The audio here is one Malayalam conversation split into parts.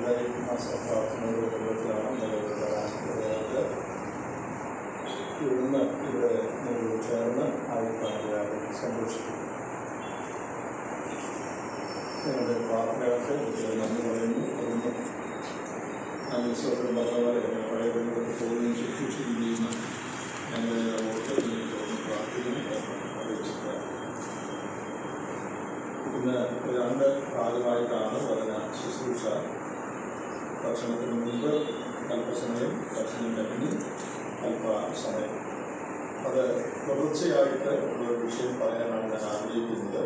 ജനുവരി മാസ പ്രാർത്ഥനയുടെ കുടുംബത്തിലാണ് നിലവിലുള്ളതായിട്ട് ഇവിടുന്ന് ഇവിടെ ചേർന്ന് ആയിരത്തി സന്തോഷിക്കുന്നു. നിങ്ങളുടെ പ്രാർത്ഥനകൾക്ക് നന്ദി പറയുന്നു. അതിന് നല്ല സൗകര്യം പറഞ്ഞപോലെ പഴയ കുടുംബത്തിൽ പോവുകയും ശുശ്രൂഷിക്കുകയും ഞങ്ങളെ ഓർത്ത് പ്രാർത്ഥിക്കുന്നു അറിയിച്ചിട്ട് ഇന്ന് 2 ഭാഗമായിട്ടാണ് പറഞ്ഞ ശുശ്രൂഷ. ഭക്ഷണത്തിന് മുമ്പ് അല്പസമയം, ഭക്ഷണം കഴിഞ്ഞ് അല്പസമയം. അത് തുടർച്ചയായിട്ട് ഉള്ള ഒരു വിഷയം പറയാനാണ് ഞാൻ ആഗ്രഹിക്കുന്നത്.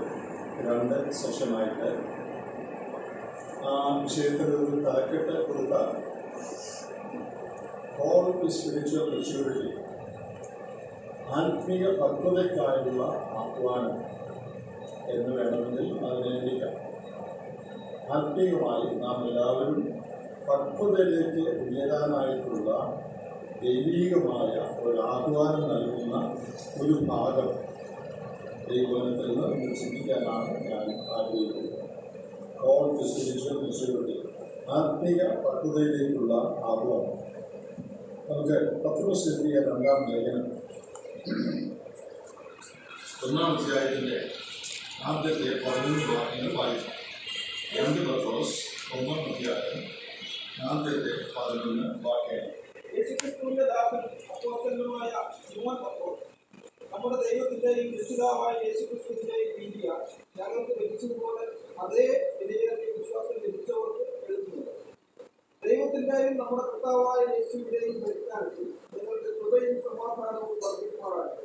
2 സെഷനായിട്ട് ആ വിഷയത്തിൽ ഒരു തലക്കെട്ട് കൊടുത്താൽ കോൾ ടു സ്പിരിച്വൽ മെച്യൂരിറ്റി, ആത്മീയ പക്വതയ്ക്കായുള്ള ആഹ്വാനം എന്ന് വേണമെങ്കിൽ അതിനെ വിളിക്കാം. ആത്മീയമായി നാം എല്ലാവരും പക്വതയിലേക്ക് ഉയരാനായിട്ടുള്ള ദൈവീകമായ ഒരു ആഹ്വാനം നൽകുന്ന ഒരു ഭാഗം ദൈവത്തിൽ നിന്ന് ചിന്തിക്കാനാണ് ഞാൻ ആഗ്രഹിക്കുന്നത്. കോൾ ടു സ്പിരിച്വൽ മെച്യൂരിറ്റി, ആത്മീയ പക്വതയിലേക്കുള്ള ആഹ്വാനം. നമുക്ക് പത്രോസ് എഴുതിയ 2-ാം ലേഖനം 1-ാം അധ്യായത്തിൻ്റെ ആദ്യത്തെ 11 വാക്യങ്ങൾ വായിക്കാം. 2 പത്രോസ് 1-ാം അധ്യായം ആദ്യത്തെ 11 വാക്യങ്ങൾ. യേശുക്രിസ്തുവിന്റെ ദാസൻ അപ്പോസ്തലനുമായ ശിമോൻ പത്രോസ്, നമ്മുടെ ദൈവത്തിന്റെയും രക്ഷിതാവായ യേശുക്രിസ്തുവിന്റെയും നീതിയ ഞങ്ങൾക്ക് ലഭിച്ചതുപോലെ അതേ വിനയത്തിൽ വിശ്വാസം ലഭിച്ചവർക്ക് എഴുതുന്നത്. ദൈവത്തിന്റെയും നമ്മുടെ കർത്താവായ യേശുവിന്റെയും പരിജ്ഞാനത്തിൽ നിങ്ങൾക്ക് കൃപയും സമാധാനവും വർദ്ധിക്കുമാറാകട്ടെ.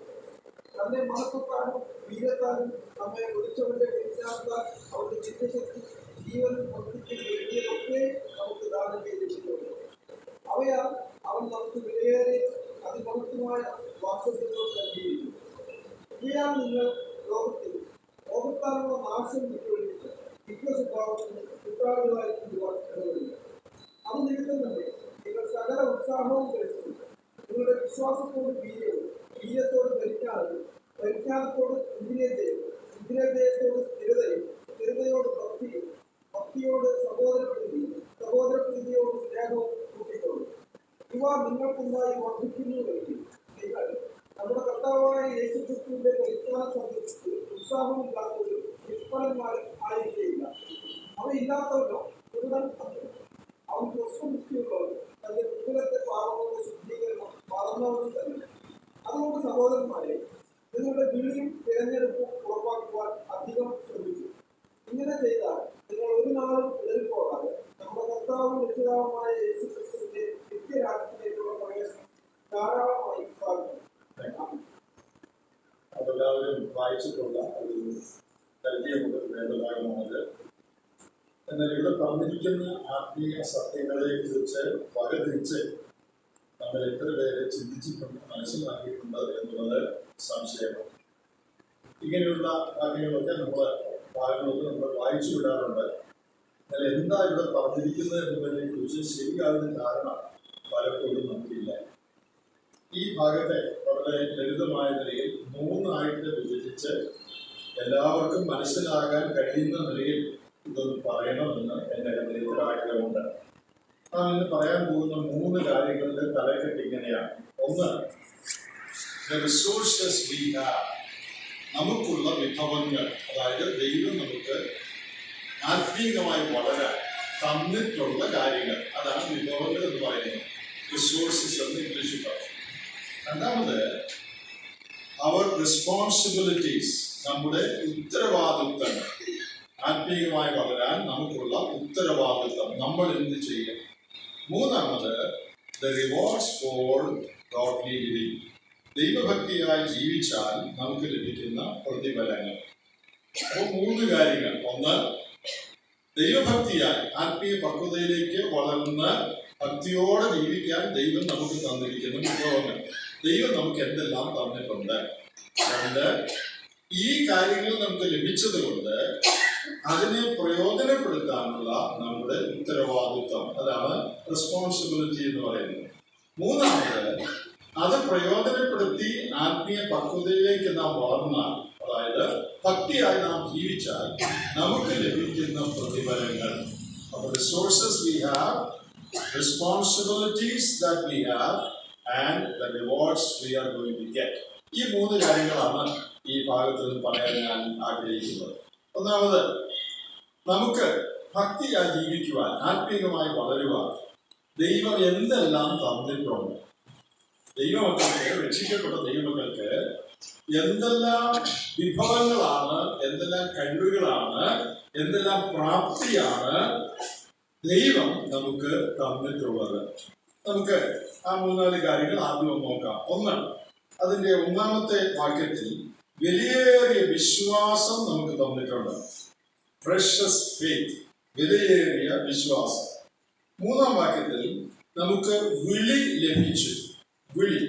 തന്നെ മഹത്വത്താനും വീരത്താനും നമ്മെ വിളിച്ചവന്റെ പരിജ്ഞാനത്താൽ അവരുടെ ദിവ്യശക്തി ജീവനും ഭക്തിക്കും വേണ്ടിയതൊക്കെ നമുക്ക് ദാനം ചെയ്തിട്ടുണ്ട്. അവയാൽ അവൻ നമുക്ക് വിലയേറിയ അതിമഹത്വമായ വാക്തത്വങ്ങൾ നൽകിയിരിക്കുന്നു. ഇവയാൽ നിങ്ങൾ ലോകത്തിൽ ലോകത്താലുള്ള നാശം വിട്ടുകൊടുത്ത് ദിവ്യസ്വഭാവത്തിന് കുറ്റാളികളായി തീരുവാൻ ഇടവരില്ല. അത് നിമിത്തം തന്നെ നിങ്ങൾ സകല ഉത്സാഹവും ധരിച്ചു നിങ്ങളുടെ വിശ്വാസത്തോട് വീര്യവും, വീര്യത്തോട് പരിജ്ഞാനവും, പരിജ്ഞാനത്തോട് ഇന്ദ്രിയതയും, ഇന്ദ്രിയതയോട് സ്ഥിരതയും, സ്ഥിരതയോട് ഭക്തിയും, ഭക്തിയോട് സഹോദരപ്രീതിയും, സഹോദരപ്രീതിയോട് സ്നേഹവും കൂട്ടിക്കൊള്ളും. ഇവ നിങ്ങൾക്കുണ്ടായി വർദ്ധിക്കുന്നുവെങ്കിൽ നിങ്ങൾ നമ്മുടെ കർത്താവായ യേശുക്രിസ്തുവിന്റെ പരിജ്ഞാന സംബന്ധിച്ച് ഉത്സാഹമില്ലാത്തവരും നിഷ്ഫലന്മാരും ആയിരിക്കില്ല. അവയില്ലാത്തവരോ മുഴുവൻ അവൻ ക്രിസ്തുമുക്തിയുള്ളവരും തന്റെ മുൻപിലത്തെ പാപങ്ങളുടെ ശുദ്ധീകരണം മറന്നവരും തന്നെ. അതുകൊണ്ട് സഹോദരന്മാരെ, നിങ്ങളുടെ വിളിയും തിരഞ്ഞെടുപ്പും ഉറപ്പാക്കുവാൻ അധികം ശ്രമിക്കും. ഇങ്ങനെ ചെയ്താൽ നിങ്ങൾ ഒരു നാളും ഇടറിപ്പോകാതെ നമ്മുടെ കർത്താവും രക്ഷിതാവുമായ യേശുക്രിസ്തുവിന്റെ നിത്യരാജ്യത്തിലേക്കുള്ള പ്രവേശനം ധാരാളമായി സാധിക്കും. അതെല്ലാവരും വായിച്ചിട്ടുള്ള ഒരു പരിചയമുള്ള വേദഭാഗമാണത്. എന്നാൽ ഇവിടെ പറഞ്ഞിരിക്കുന്ന ആത്മീയ സത്യങ്ങളെ കുറിച്ച് വകതിരിച്ച് നമ്മൾ എത്ര പേരെ ചിന്തിച്ചിട്ടുണ്ട്, മനസ്സിലാക്കിയിട്ടുണ്ട് എന്നുള്ളത് സംശയമാണ്. ഇങ്ങനെയുള്ള കാര്യങ്ങളൊക്കെ ഭാഗങ്ങളൊക്കെ നമ്മൾ വായിച്ചു വിടാറുണ്ട്. എന്നാൽ എന്താ ഇവിടെ പറഞ്ഞിരിക്കുന്നത് എന്നതിനെ കുറിച്ച് ശരിയാകുന്ന കാരണം പലപ്പോഴും നമുക്കില്ല. ഈ ഭാഗത്തെ വളരെ ലളിതമായ നിലയിൽ 3 ആയിട്ട് വിഭജിച്ച് എല്ലാവർക്കും മനസ്സിലാകാൻ കഴിയുന്ന നിലയിൽ ഇതൊന്ന് പറയണമെന്ന് എൻ്റെ ഹൃദയത്തിൽ ആഗ്രഹമുണ്ട്. നാം ഇന്ന് പറയാൻ പോകുന്ന 3 കാര്യങ്ങളുടെ തലക്കെട്ട് ഇങ്ങനെയാണ്. 1, the resources we have, നമുക്കുള്ള വിഭവങ്ങൾ, അതായത് ദൈവം നമുക്ക് ആത്മീയമായി വളരാൻ തന്നിട്ടുള്ള കാര്യങ്ങൾ, അതാണ് വിഭവങ്ങൾ എന്ന് പറയുന്നത്. റിസോഴ്സസ് എന്ന് ഇംഗ്ലീഷിൽ പറയും. 2, അവർ റെസ്പോൺസിബിലിറ്റീസ്, നമ്മുടെ ഉത്തരവാദിത്തങ്ങൾ, ആത്മീയമായി വളരാൻ നമുക്കുള്ള ഉത്തരവാദിത്തം, നമ്മൾ എന്ത് ചെയ്യണം. 3, the rewards for godly living, ദൈവഭക്തിയായി ജീവിച്ചാൽ നമുക്ക് ലഭിക്കുന്ന പ്രതിഫലങ്ങൾ. അപ്പോൾ 3 കാര്യങ്ങൾ. 1, ദൈവഭക്തിയായി ആത്മീയ പക്വതയിലേക്ക് വളർന്ന് ഭക്തിയോടെ ജീവിക്കാൻ ദൈവം നമുക്ക് തന്നിരിക്കുന്ന വിഭവങ്ങൾ. ദൈവം നമുക്ക് എന്തെല്ലാം തന്നിട്ടുണ്ട്. 2, ഈ കാര്യങ്ങൾ നമുക്ക് ലഭിച്ചത് കൊണ്ട് അതിനെ പ്രയോജനപ്പെടുത്താനുള്ള നമ്മുടെ ഉത്തരവാദിത്വം, അതാണ് റെസ്പോൺസിബിലിറ്റി എന്ന് പറയുന്നത്. 3, അത് പ്രയോജനപ്പെടുത്തി ആത്മീയ പക്വതയിലേക്ക് നാം വളർന്നാൽ, അതായത് ഭക്തിയായി നാം ജീവിച്ചാൽ നമുക്ക് ലഭിക്കുന്ന പ്രതിഫലങ്ങൾ. of the resources we have, responsibilities that we have, and the rewards we are going to get. ഈ 3 കാര്യങ്ങളാണ് ഈ ഭാഗത്ത് നിന്ന് പറയാൻ ഞാൻ ആഗ്രഹിക്കുന്നത്. ഒന്നാമത്, നമുക്ക് ഭക്തിയായി ജീവിക്കുവാൻ, ആത്മീയമായി വളരുവാൻ ദൈവം എന്തെല്ലാം തന്നിട്ടുണ്ട്. ദൈവമക്കൾക്ക്, രക്ഷിക്കപ്പെട്ട ദൈവമക്കൾക്ക് എന്തെല്ലാം വിഭവങ്ങളാണ്, എന്തെല്ലാം കഴിവുകളാണ്, എന്തെല്ലാം പ്രാപ്തിയാണ് ദൈവം നമുക്ക് തന്നിട്ടുള്ളത്. നമുക്ക് ആ 3-4 കാര്യങ്ങൾ ആദ്യം നോക്കാം. ഒന്ന്, അതിന്റെ 1-ാമത്തെ വാക്യത്തിൽ വിലയേറിയ വിശ്വാസം നമുക്ക് തന്നിട്ടുണ്ട്. പ്രഷ്യസ് ഫെയ്ത്ത്, വിലയേറിയ വിശ്വാസം. 3-ാം വാക്യത്തിൽ നമുക്ക് വിളി ലഭിച്ചു. വിളി.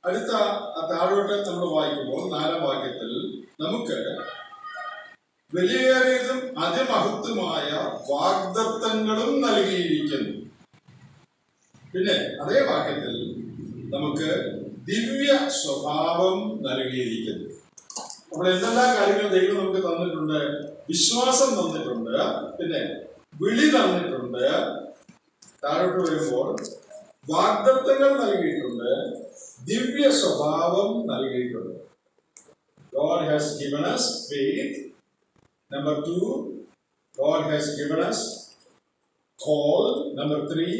അടുത്ത താഴോട്ട് നമ്മൾ വായിക്കുമ്പോൾ 4-ാം വാക്യത്തിൽ നമുക്ക് വിലയേറിയതും അതിമഹത്വമായ വാഗ്ദത്തങ്ങളും നൽകിയിരിക്കുന്നു. പിന്നെ അതേ വാക്യത്തിൽ നമുക്ക് ദിവ്യ സ്വഭാവം നൽകിയിരിക്കുന്നു. അപ്പോൾ എന്തെല്ലാം കാര്യങ്ങൾ ദൈവം നമുക്ക് തന്നിട്ടുണ്ട്? വിശ്വാസം തന്നിട്ടുണ്ട്, പിന്നെ വിളി തന്നിട്ടുണ്ട്, താഴോട്ട് വരുമ്പോൾ വാഗ്ദത്തങ്ങൾ നൽകിയിട്ടുണ്ട്, ദിവ്യ സ്വഭാവം നൽകിയിട്ടുണ്ട്. God has given us faith. Number 2, God has given us call. Number 3,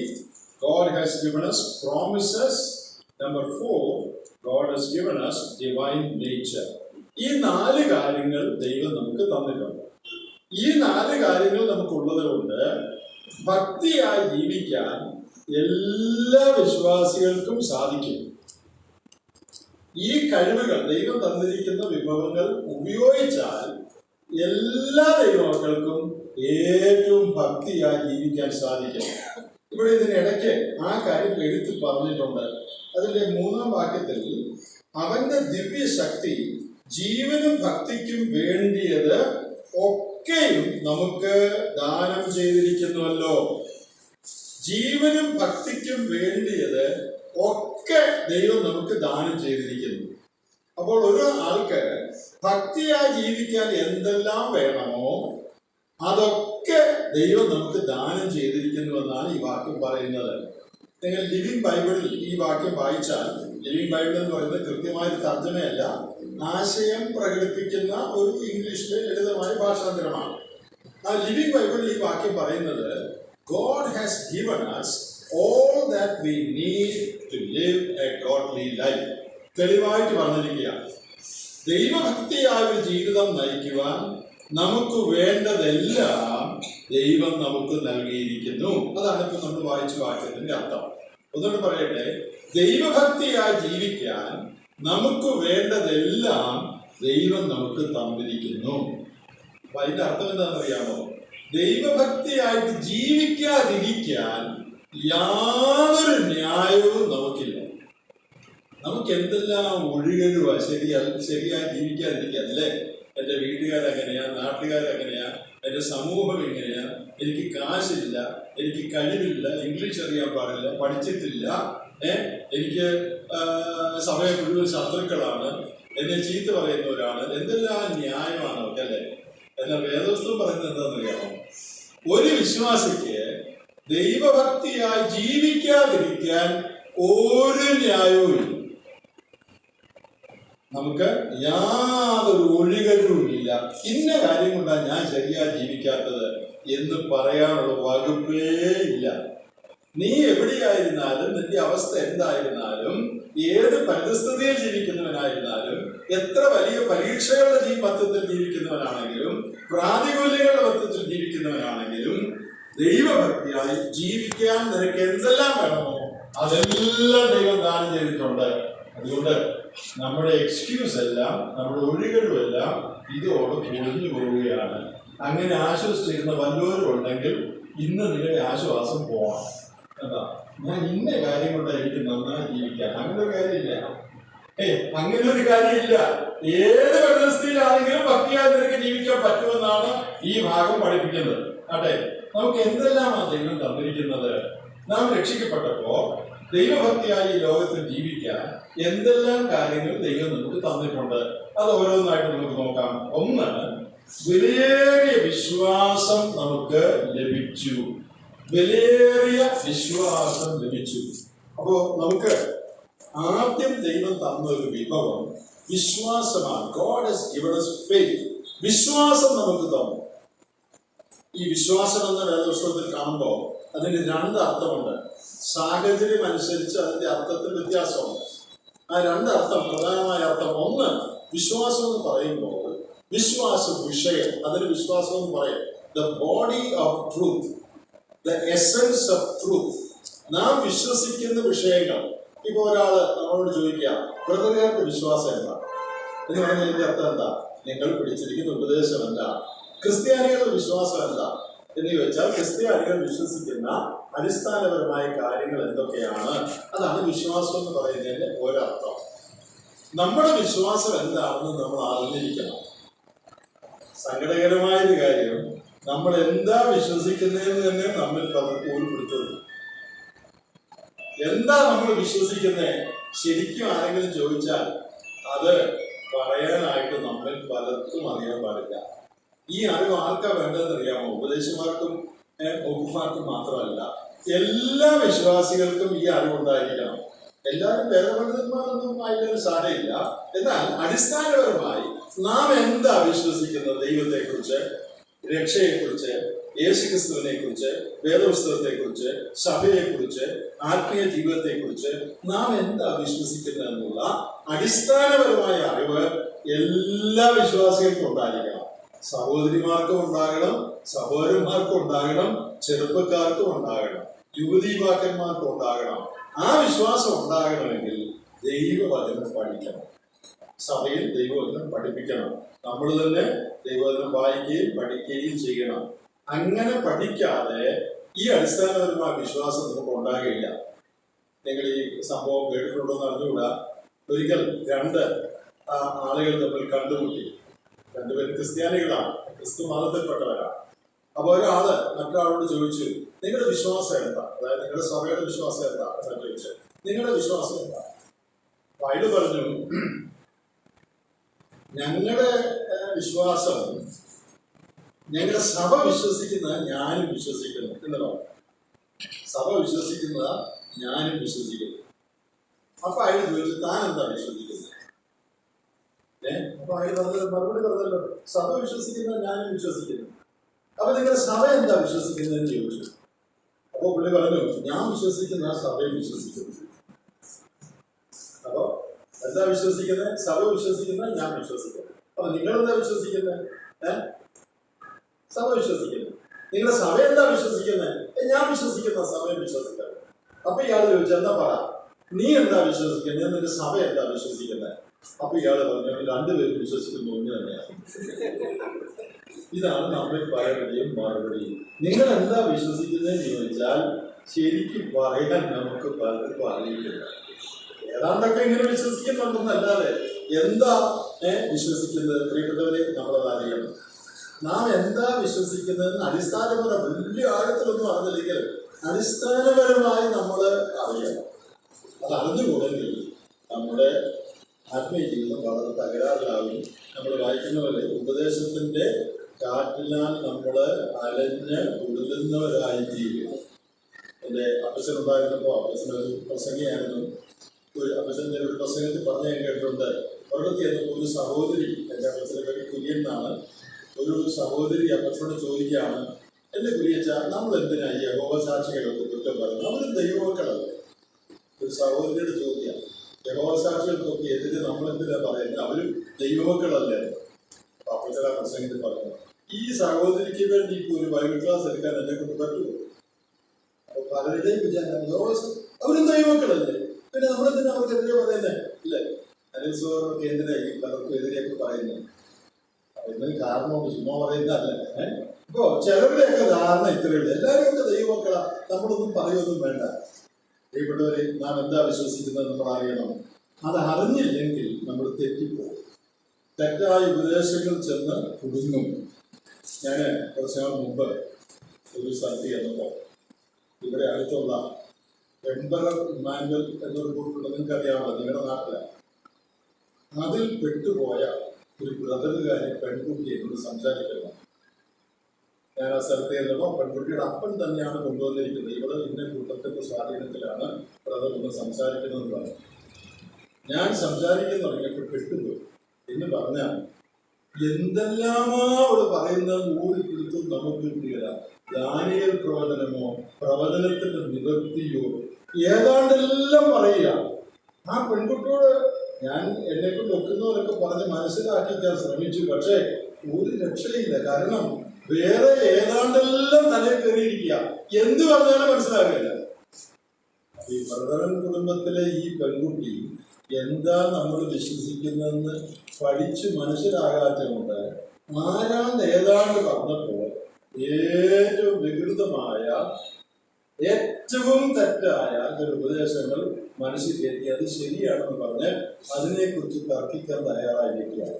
God has given us promises. Number 4, God has given us divine nature. ഈ 4 കാര്യങ്ങൾ ദൈവം നമുക്ക് തന്നിട്ടുണ്ട്. ഈ 4 കാര്യങ്ങൾ നമുക്കുള്ളത് കൊണ്ട് ഭക്തിയായി ജീവിക്കാൻ എല്ലാ വിശ്വാസികൾക്കും സാധിക്കും. ഈ കഴിവുകൾ, ദൈവം തന്നിരിക്കുന്ന വിഭവങ്ങൾ ഉപയോഗിച്ചാൽ എല്ലാ ദൈവമക്കൾക്കും ഏറ്റവും ഭക്തിയായി ജീവിക്കാൻ സാധിക്കും. ഇവിടെ ഇതിനിടയ്ക്ക് ആ കാര്യം എടുത്ത് പറഞ്ഞിട്ടുണ്ട്. അതിന്റെ 3-ാം വാക്യത്തിൽ അവന്റെ ദിവ്യശക്തി ജീവനും ഭക്തിക്കും വേണ്ടിയത് ഒക്കെയും നമുക്ക് ദാനം ചെയ്തിരിക്കുന്നുവല്ലോ. ജീവനും ഭക്തിക്കും വേണ്ടിയത് ഒക്കെ ദൈവം നമുക്ക് ദാനം ചെയ്തിരിക്കുന്നു. അപ്പോൾ ഒരു ആൾക്ക് ഭക്തിയായി ജീവിക്കാൻ എന്തെല്ലാം വേണമോ അതൊക്കെ ദൈവം നമുക്ക് ദാനം ചെയ്തിരിക്കുന്നുവെന്നാണ് ഈ വാക്യം പറയുന്നത്. നിങ്ങൾ ലിവിംഗ് ബൈബിളിൽ ഈ വാക്യം വായിച്ചാൽ, ലിവിംഗ് ബൈബിൾ എന്ന് പറയുന്നത് കൃത്യമായ തർജ്ജമയല്ല, ആശയം പ്രകടിപ്പിക്കുന്ന ഒരു ഇംഗ്ലീഷിലെ ലളിതമായ ഭാഷാന്തരമാണ്. ആ ലിവിംഗ് ബൈബിളിൽ ഈ വാക്യം പറയുന്നത് God has given us all that we need to live a godly life. തെളിവായിട്ട് പറഞ്ഞിരിക്കുക, ദൈവഭക്തിയായ ഒരു ജീവിതം നയിക്കുവാൻ നമുക്ക് വേണ്ടതെല്ലാം ദൈവം നമുക്ക് നൽകിയിരിക്കുന്നു. അതാണ് ഇപ്പൊ നമ്മൾ വായിച്ച വാക്യത്തിന്റെ അർത്ഥം. ഒന്നുകൂടി പറയട്ടെ, ദൈവഭക്തിയായി ജീവിക്കാൻ നമുക്ക് വേണ്ടതെല്ലാം ദൈവം നമുക്ക് തന്നിരിക്കുന്നു. അപ്പൊ അതിന്റെ അർത്ഥം എന്താണെന്നറിയാമോ? ദൈവഭക്തിയായിട്ട് ജീവിക്കാതിരിക്കാൻ യാതൊരു ന്യായവും നമുക്കില്ല. നമുക്ക് എന്തെല്ലാം ഒഴുകലുവാ ശരിയായി ജീവിക്കാതിരിക്കുക, അല്ലേ? എൻ്റെ വീട്ടുകാരെങ്ങനെയാ, നാട്ടുകാരെങ്ങനെയാ, എൻ്റെ സമൂഹം എങ്ങനെയാ, എനിക്ക് കാശില്ല, എനിക്ക് കഴിവില്ല, ഇംഗ്ലീഷ് അറിയാൻ പാടില്ല, പഠിച്ചിട്ടില്ല, എനിക്ക് സമയം മുഴുവൻ ശത്രുക്കളാണ്, എന്നെ ചീത്ത പറയുന്നവരാണ്, എന്തെല്ലാം ന്യായമാണ് അവർക്ക്, അല്ലേ? എന്നാൽ വേദപുസ്തകം പറയുന്നത് എന്താണെന്നറിയാമോ? ഒരു വിശ്വാസിക്ക് ദൈവഭക്തിയായി ജീവിക്കാതിരിക്കാൻ ഒരു ന്യായവും ഇല്ല. നമുക്ക് യാതൊരു ഒഴികലുമില്ല. ഇന്ന കാര്യം കൊണ്ടാണ് ഞാൻ ശരിയായി ജീവിക്കാത്തത് എന്ന് പറയാനുള്ള വകുപ്പേ ഇല്ല. നീ എവിടെയായിരുന്നാലും, നിന്റെ അവസ്ഥ എന്തായിരുന്നാലും, ഏത് പരിസ്ഥിതിയിൽ ജീവിക്കുന്നവനായിരുന്നാലും, എത്ര വലിയ പരീക്ഷകളുടെ മധ്യത്തിൽ ജീവിക്കുന്നവനാണെങ്കിലും, പ്രാതികൂല്യങ്ങളുടെ മധ്യത്തിൽ ജീവിക്കുന്നവനാണെങ്കിലും, ദൈവഭക്തിയായി ജീവിക്കാൻ നിനക്ക് എന്തെല്ലാം വേണമോ അതെല്ലാം ദൈവം ദാനം ചെയ്തിട്ടുണ്ട്. അതുകൊണ്ട് നമ്മുടെ എക്സ്ക്യൂസ് എല്ലാം, നമ്മുടെ ഒഴികളുമെല്ലാം ഇതോട് പൊളിഞ്ഞു പോവുകയാണ്. അങ്ങനെ ആശ്വസിച്ചിരുന്ന വല്ലവരും ഉണ്ടെങ്കിൽ ഇന്ന് നിങ്ങളുടെ ആശ്വാസം പോകണം. എന്താ, ഞാൻ ഇന്ന കാര്യം കൊണ്ട് എനിക്ക് നന്നായി ജീവിക്കാം, അങ്ങനെ ഒരു കാര്യമില്ല. അങ്ങനെ ഒരു കാര്യമില്ല. ഏത് പരിസ്ഥിതിയിലാണെങ്കിലും ഭക്തിയായി നിനക്ക് ജീവിക്കാൻ പറ്റുമെന്നാണ് ഈ ഭാഗം പഠിപ്പിക്കുന്നത്. അതെ, നമുക്ക് എന്തെല്ലാമാണ് ദൈവം തന്നിരിക്കുന്നത്? നാം രക്ഷിക്കപ്പെട്ടപ്പോ ദൈവഭക്തിയായി ഈ ലോകത്തിൽ ജീവിക്കാൻ എന്തെല്ലാം കാര്യങ്ങൾ ദൈവം നമുക്ക് തന്നിട്ടുണ്ട്. അത് ഓരോന്നായിട്ട് നമുക്ക് നോക്കാം. ഒന്ന്, വിലയേറിയ വിശ്വാസം നമുക്ക് ലഭിക്കും. ലഭിച്ചു. വിലയേറിയ വിശ്വാസം ലഭിച്ചു. അപ്പോ നമുക്ക് ആദ്യം ദൈവം തന്ന ഒരു വിഭവം വിശ്വാസമാണ്. God has given us faith. വിശ്വാസം നമുക്ക് തന്നു. ഈ വിശ്വാസം എന്ന വേദപുസ്തകത്തിൽ കാണുമ്പോൾ അതിന് രണ്ട് അർത്ഥമുണ്ട്. സാഹചര്യം അനുസരിച്ച് അതിന്റെ അർത്ഥത്തിൽ വ്യത്യാസമുണ്ട്. ആ രണ്ടർത്ഥം, പ്രധാനമായ അർത്ഥം, ഒന്ന് വിശ്വാസം എന്ന് പറയുമ്പോൾ വിശ്വാസ വിഷയം, അതിന് വിശ്വാസം എന്ന് പറയും. The body of truth, the essence of truth. നാം വിശ്വസിക്കുന്ന വിഷയങ്ങൾ. ഇപ്പൊ ഒരാള് നമ്മളോട് ചോദിക്കുക, ബ്രദറുകാർക്ക് വിശ്വാസം എന്താ എന്ന് പറഞ്ഞതിന്റെ അർത്ഥം എന്താ? നിങ്ങൾ പിടിച്ചിരിക്കുന്ന ഉപദേശം എന്താ? ക്രിസ്ത്യാനികളുടെ വിശ്വാസം എന്താ എന്ന് ചോദിച്ചാൽ, ക്രിസ്ത്യാനികൾ വിശ്വസിക്കുന്ന അടിസ്ഥാനപരമായ കാര്യങ്ങൾ എന്തൊക്കെയാണ്? അതാണ് വിശ്വാസം എന്ന് പറയുന്നതിന്റെ ഒരർത്ഥം. നമ്മുടെ വിശ്വാസം എന്താണെന്ന് നമ്മൾ അറിഞ്ഞിരിക്കണം. സങ്കടകരമായൊരു കാര്യം, നമ്മൾ എന്താ വിശ്വസിക്കുന്നതെന്ന് തന്നെ നമ്മൾ പലപ്പോഴും പിടിച്ചത്. എന്താ നമ്മൾ വിശ്വസിക്കുന്നത് ശരിക്കും ആരെങ്കിലും ചോദിച്ചാൽ അത് പറയാനായിട്ട് നമ്മളിൽ പലർക്കും അറിയാൻ പാടില്ല. ഈ അറിവ് ആർക്കാ വേണ്ടതെന്ന് അറിയാമോ? ഉപദേശമാർക്കും വകുപ്പുമാർക്കും മാത്രമല്ല, എല്ലാ വിശ്വാസികൾക്കും ഈ അറിവുണ്ടായിരിക്കണം. എല്ലാവരും വേദപണ്ഡിതന്മാരൊന്നും അതിലൊരു സാധ്യയില്ല. എന്നാൽ അടിസ്ഥാനപരമായി നാം എന്താ വിശ്വസിക്കുന്നത്? ദൈവത്തെക്കുറിച്ച്, രക്ഷയെക്കുറിച്ച്, യേശുക്രിസ്തുവിനെ കുറിച്ച്, വേദപുസ്തകത്തെക്കുറിച്ച്, സഭയെക്കുറിച്ച്, ആത്മീയ ജീവിതത്തെക്കുറിച്ച് നാം എന്താ വിശ്വസിക്കുന്നത് എന്നുള്ള അടിസ്ഥാനപരമായ അറിവ് എല്ലാ വിശ്വാസികൾക്കും ഉണ്ടായിരിക്കണം. സഹോദരിമാർക്കും ഉണ്ടാകണം, സഹോദരന്മാർക്കും ഉണ്ടാകണം, ചെറുപ്പക്കാർക്കും ഉണ്ടാകണം, യുവതീവാക്കന്മാർക്കും ഉണ്ടാകണം. ആ വിശ്വാസം ഉണ്ടാകണമെങ്കിൽ ദൈവവചനം പഠിക്കണം. സഭയിൽ ദൈവവചനം പഠിപ്പിക്കണം. നമ്മൾ തന്നെ ദൈവവചനം വായിക്കുകയും പഠിക്കുകയും ചെയ്യണം. അങ്ങനെ പഠിക്കാതെ ഈ അടിസ്ഥാനപരമായ വിശ്വാസം നമുക്ക് ഉണ്ടാകില്ല. നിങ്ങൾ ഈ സംഭവം കേട്ടിട്ടുണ്ടോ എന്ന് അറിഞ്ഞുകൂടാ. ഒരിക്കൽ രണ്ട് ആളുകൾ തമ്മിൽ കണ്ടുമുട്ടി. രണ്ടുപേരും ക്രിസ്ത്യാനികളാണ്, ക്രിസ്തു മതത്തിൽപ്പെട്ടവരാണ്. അപ്പൊ ഒരാള് മറ്റൊരാളോട് ചോദിച്ചു, നിങ്ങളുടെ വിശ്വാസം എന്താ? അതായത് നിങ്ങളുടെ സഭയുടെ വിശ്വാസം എന്താ എന്ന് ചോദിച്ചു. നിങ്ങളുടെ വിശ്വാസം എന്താ? അപ്പൊ അയാൾ പറഞ്ഞു, ഞങ്ങളുടെ വിശ്വാസം, ഞങ്ങളുടെ സഭ വിശ്വസിക്കുന്നത് ഞാനും വിശ്വസിക്കുന്നു എന്നല്ലോ. സഭ വിശ്വസിക്കുന്നത് ഞാനും വിശ്വസിക്കുന്നു. അപ്പൊ അയാൾ ചോദിച്ചു, താൻ എന്താ വിശ്വസിക്കുന്നത്? അപ്പൊ അയാൾ പറഞ്ഞല്ലോ, മറുപടി പറഞ്ഞല്ലോ, സഭ വിശ്വസിക്കുന്നത് ഞാനും വിശ്വസിക്കുന്നു. അപ്പൊ നിങ്ങളുടെ സഭ എന്താ വിശ്വസിക്കുന്നതെന്ന് ചോദിച്ചു. അപ്പൊ പുള്ളി പറഞ്ഞു, ഞാൻ വിശ്വസിക്കുന്ന സഭയെ വിശ്വസിക്കുന്നു. അപ്പൊ എന്താ വിശ്വസിക്കുന്നത്? സഭ വിശ്വസിക്കുന്നത് ഞാൻ വിശ്വസിക്കുന്നു. അപ്പൊ നിങ്ങളെന്താ വിശ്വസിക്കുന്നത്? സഭ വിശ്വസിക്കുന്നത്. നിങ്ങളുടെ സഭ എന്താ വിശ്വസിക്കുന്നത്? ഞാൻ വിശ്വസിക്കുന്ന സഭയെ വിശ്വസിക്കുന്നത്. അപ്പൊ ഇയാൾ ചോദിച്ചു, എന്താ പറ, നീ എന്താ വിശ്വസിക്കുന്നത്? നിന്റെ സഭ എന്താ വിശ്വസിക്കുന്നത്? അപ്പൊ ഇയാള് പറഞ്ഞു, രണ്ടുപേരും വിശ്വസിക്കുന്ന ഒന്ന് തന്നെയാണ്. ഇതാണ് നമ്മൾ പലരുടെയും മറുപടി. നിങ്ങൾ എന്താ വിശ്വസിക്കുന്നതെന്ന് ചോദിച്ചാൽ ശരിക്കും പറയാൻ നമുക്ക് പലർക്കും അറിയില്ല. ഏതാണ്ടൊക്കെ ഇങ്ങനെ വിശ്വസിക്കുന്നുണ്ടെന്നല്ലാതെ എന്താ വിശ്വസിക്കുന്നത്? പ്രിയപ്പെട്ടവരെ, നമ്മളത് അറിയണം. നാം എന്താ വിശ്വസിക്കുന്നതെന്ന് അടിസ്ഥാനപരം വലിയ ആഴത്തിലൊന്നും അറിഞ്ഞില്ലെങ്കിൽ അടിസ്ഥാനപരമായി നമ്മൾ അറിയണം. അത് അറിഞ്ഞുകൂടെങ്കിൽ നമ്മുടെ ആത്മീയ ജീവിതം വളരെ തകരാറിലാവും. നമ്മൾ വായിക്കുന്ന പോലെ ഉപദേശത്തിന്റെ കാറ്റിനാൽ നമ്മൾ അലഞ്ഞ് ഉരുളുന്നവരായി തീരും. എൻ്റെ അപ്പച്ചൻ ഉണ്ടായിരുന്നപ്പോൾ, അപ്പച്ചനൊരു പ്രസംഗിയായിരുന്നു. അപ്പച്ചൻ്റെ ഒരു പ്രസംഗത്തിൽ പറഞ്ഞ് ഞാൻ കേട്ടിട്ടുണ്ട്. ഒരിടത്ത് ഒരു സഹോദരി, എൻ്റെ അപ്പച്ചനെ പേര് കുര്യൻ എന്നാണ്, ഒരു സഹോദരി അപ്പച്ചനോട് ചോദിക്കുകയാണ്, എൻ്റെ കുര്യച്ച, നമ്മൾ എന്തിനാ ഈ യഹോവസാക്ഷികളൊക്കെ കുറ്റം പറയുന്നത്? അവരും ദൈവമക്കളല്ലേ? ഒരു സഹോദരിയുടെ ചോദ്യം. യഹോവസാക്ഷികൾക്കൊക്കെ എതിരെ നമ്മൾ എന്തിനാ പറയുന്നത്? അവരും ദൈവമക്കളല്ലേ? അപ്പച്ചന പ്രസംഗത്തിൽ പറഞ്ഞു, ഈ സഹോദരിക്ക് വേണ്ടി ഇപ്പൊ ഒരു ബൈബിൾ ക്ലാസ് എടുക്കാൻ എന്നെ കൊണ്ട് പറ്റുമോ? അപ്പൊ പലരുടെയും വിചാരം അവരും ദൈവമക്കളല്ലേ, പിന്നെ നമ്മളെന്തിനാ അവർക്കെതിരെ പറയുന്നത്? ഇല്ലേ? അനിൽസോറൊക്കെ എന്തിനായി പലർക്കും എതിരെയൊക്കെ പറയുന്നത്? അതിന് കാരണമൊന്നും ചുമ്മാ പറയുന്നതല്ല. ഇപ്പോ ചിലരുടെയൊക്കെ ധാരണ ഇത്രയുള്ളൂ, എല്ലാവരും ഒക്കെ ദൈവമക്കളാ, നമ്മളൊന്നും പറയുമൊന്നും വേണ്ട. പ്രിയപ്പെട്ടവരെ, നാം എന്താ വിശ്വസിക്കുന്നത് നമ്മൾ അറിയണം. അത് അറിഞ്ഞില്ലെങ്കിൽ നമ്മൾ തെറ്റിപ്പോകും. തെറ്റായ ഉപദേശങ്ങൾ ചെന്ന് കുടുങ്ങും. ഞാൻ കുറച്ച് നാൾ മുമ്പ് ഒരു സ്ഥലത്ത് ചെന്നപ്പോൾ ഇവിടെ അടുത്തുള്ള എംബറർ ഇമ്മാനുവൽ എന്നൊരു ഗ്രൂപ്പുണ്ട്, നിങ്ങൾക്ക് അറിയാമല്ലോ, നിങ്ങളുടെ നാട്ടിലാണ്. അതിൽ പെട്ടുപോയ ഒരു ബ്രദറുകാരി പെൺകുട്ടി എന്നോട് സംസാരിക്കുന്നു. ഞാൻ ആ സ്ഥലത്ത് ചെന്നപ്പോൾ പെൺകുട്ടിയുടെ അപ്പൻ തന്നെയാണ് കൊണ്ടുവന്നിരിക്കുന്നത്. ഇവിടെ ഇന്ന കൂട്ടത്തിന്റെ സ്വാധീനത്തിലാണ് ബ്രദർ ഒന്ന് സംസാരിക്കുന്നത് പറഞ്ഞു. ഞാൻ സംസാരിക്കാൻ തുടങ്ങിയപ്പോൾ പെട്ടുപോയി എന്ന് പറഞ്ഞാൽ എന്തെല്ലാമാ അവള് പറയുന്നത് ഊരിപ്പിടുത്തും നമുക്ക് കിട്ടിയതാ. ദാനിയേൽ പ്രവചനമോ പ്രവചനത്തിന്റെ നിവൃത്തിയോ ഏതാണ്ടെല്ലാം പറയുക. ആ പെൺകുട്ടിയോട് ഞാൻ എന്നെ കൊണ്ട് വെക്കുന്നവരൊക്കെ പറഞ്ഞ് മനസ്സിലാക്കിക്കാൻ ശ്രമിച്ചു. പക്ഷേ ഒരു രക്ഷയില്ല. കാരണം വേറെ ഏതാണ്ടെല്ലാം തലയിൽ കയറിയിരിക്കുക. എന്ത് പറഞ്ഞാലും മനസ്സിലാകില്ല. ഈ ബ്രദറൻ കുടുംബത്തിലെ ഈ പെൺകുട്ടി എന്താ നമ്മൾ വിശ്വസിക്കുന്നതെന്ന് പഠിച്ച് മനസ്സിലാകാത്തതുകൊണ്ട് ആരാണ്ട് ഏതാണ്ട് പറഞ്ഞപ്പോൾ ഏറ്റവും വികൃതമായ ഏറ്റവും തെറ്റായ ചില ഉപദേശങ്ങൾ മനസ്സിൽ കയറ്റി അത് ശരിയാണെന്ന് പറഞ്ഞ് അതിനെക്കുറിച്ച് തർക്കിക്കാൻ തയ്യാറായിരിക്കുകയാണ്.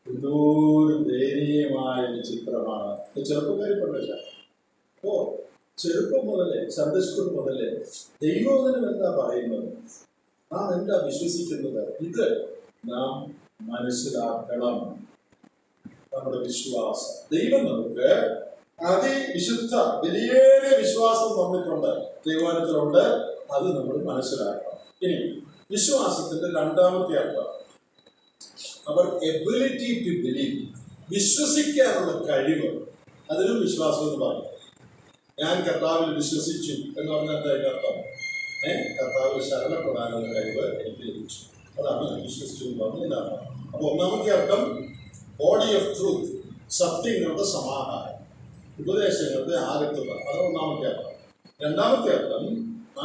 എന്തോരു ദയനീയമായ ഒരു ചിത്രമാണ്. ചെറുപ്പക്കാരി പെണ്ണില്ല. ഓ ചെറുപ്പം മുതലേ സൺഡേ സ്കൂൾ മുതലേ ദൈവവചനം എന്താ പറയുന്നത്, നാം എന്താ വിശ്വസിക്കുന്നത്, ഇത് നാം മനസ്സിലാക്കണം. നമ്മുടെ വിശ്വാസം ദൈവം നമുക്ക് അതിവിശുദ്ധ വലിയേറെ വിശ്വാസം തന്നിട്ടുണ്ട്, ദൈവവചനത്തിലുണ്ട്. അത് നമ്മൾ മനസ്സിലാക്കണം. ഇനി വിശ്വാസത്തിന്റെ രണ്ടാമത്തെ അർത്ഥം അവർ എബിലിറ്റി ടു ബിലീവ്, വിശ്വസിക്കാനുള്ള കഴിവ്. അതിനും വിശ്വാസം എന്ന് പറയും. ഞാൻ കർത്താവിൽ വിശ്വസിച്ചു എന്ന് പറഞ്ഞാൽ എന്തായിട്ട് അർത്ഥം? കർത്താവിൽ ശരണപ്പെടാനുള്ള കഴിവ് എനിക്ക് ലഭിച്ചു. അതാണ് വിശ്വസിച്ചു എന്ന് പറഞ്ഞതാണ്. അപ്പൊ ഒന്നാമത്തെ അർത്ഥം ബോഡി ഓഫ് ട്രൂത്ത്, സത്യങ്ങളുടെ സമാഹാരം, ഉപദേശങ്ങളുടെ ആകത്തുക. അത് ഒന്നാമത്തെ അർത്ഥം. രണ്ടാമത്തെ അർത്ഥം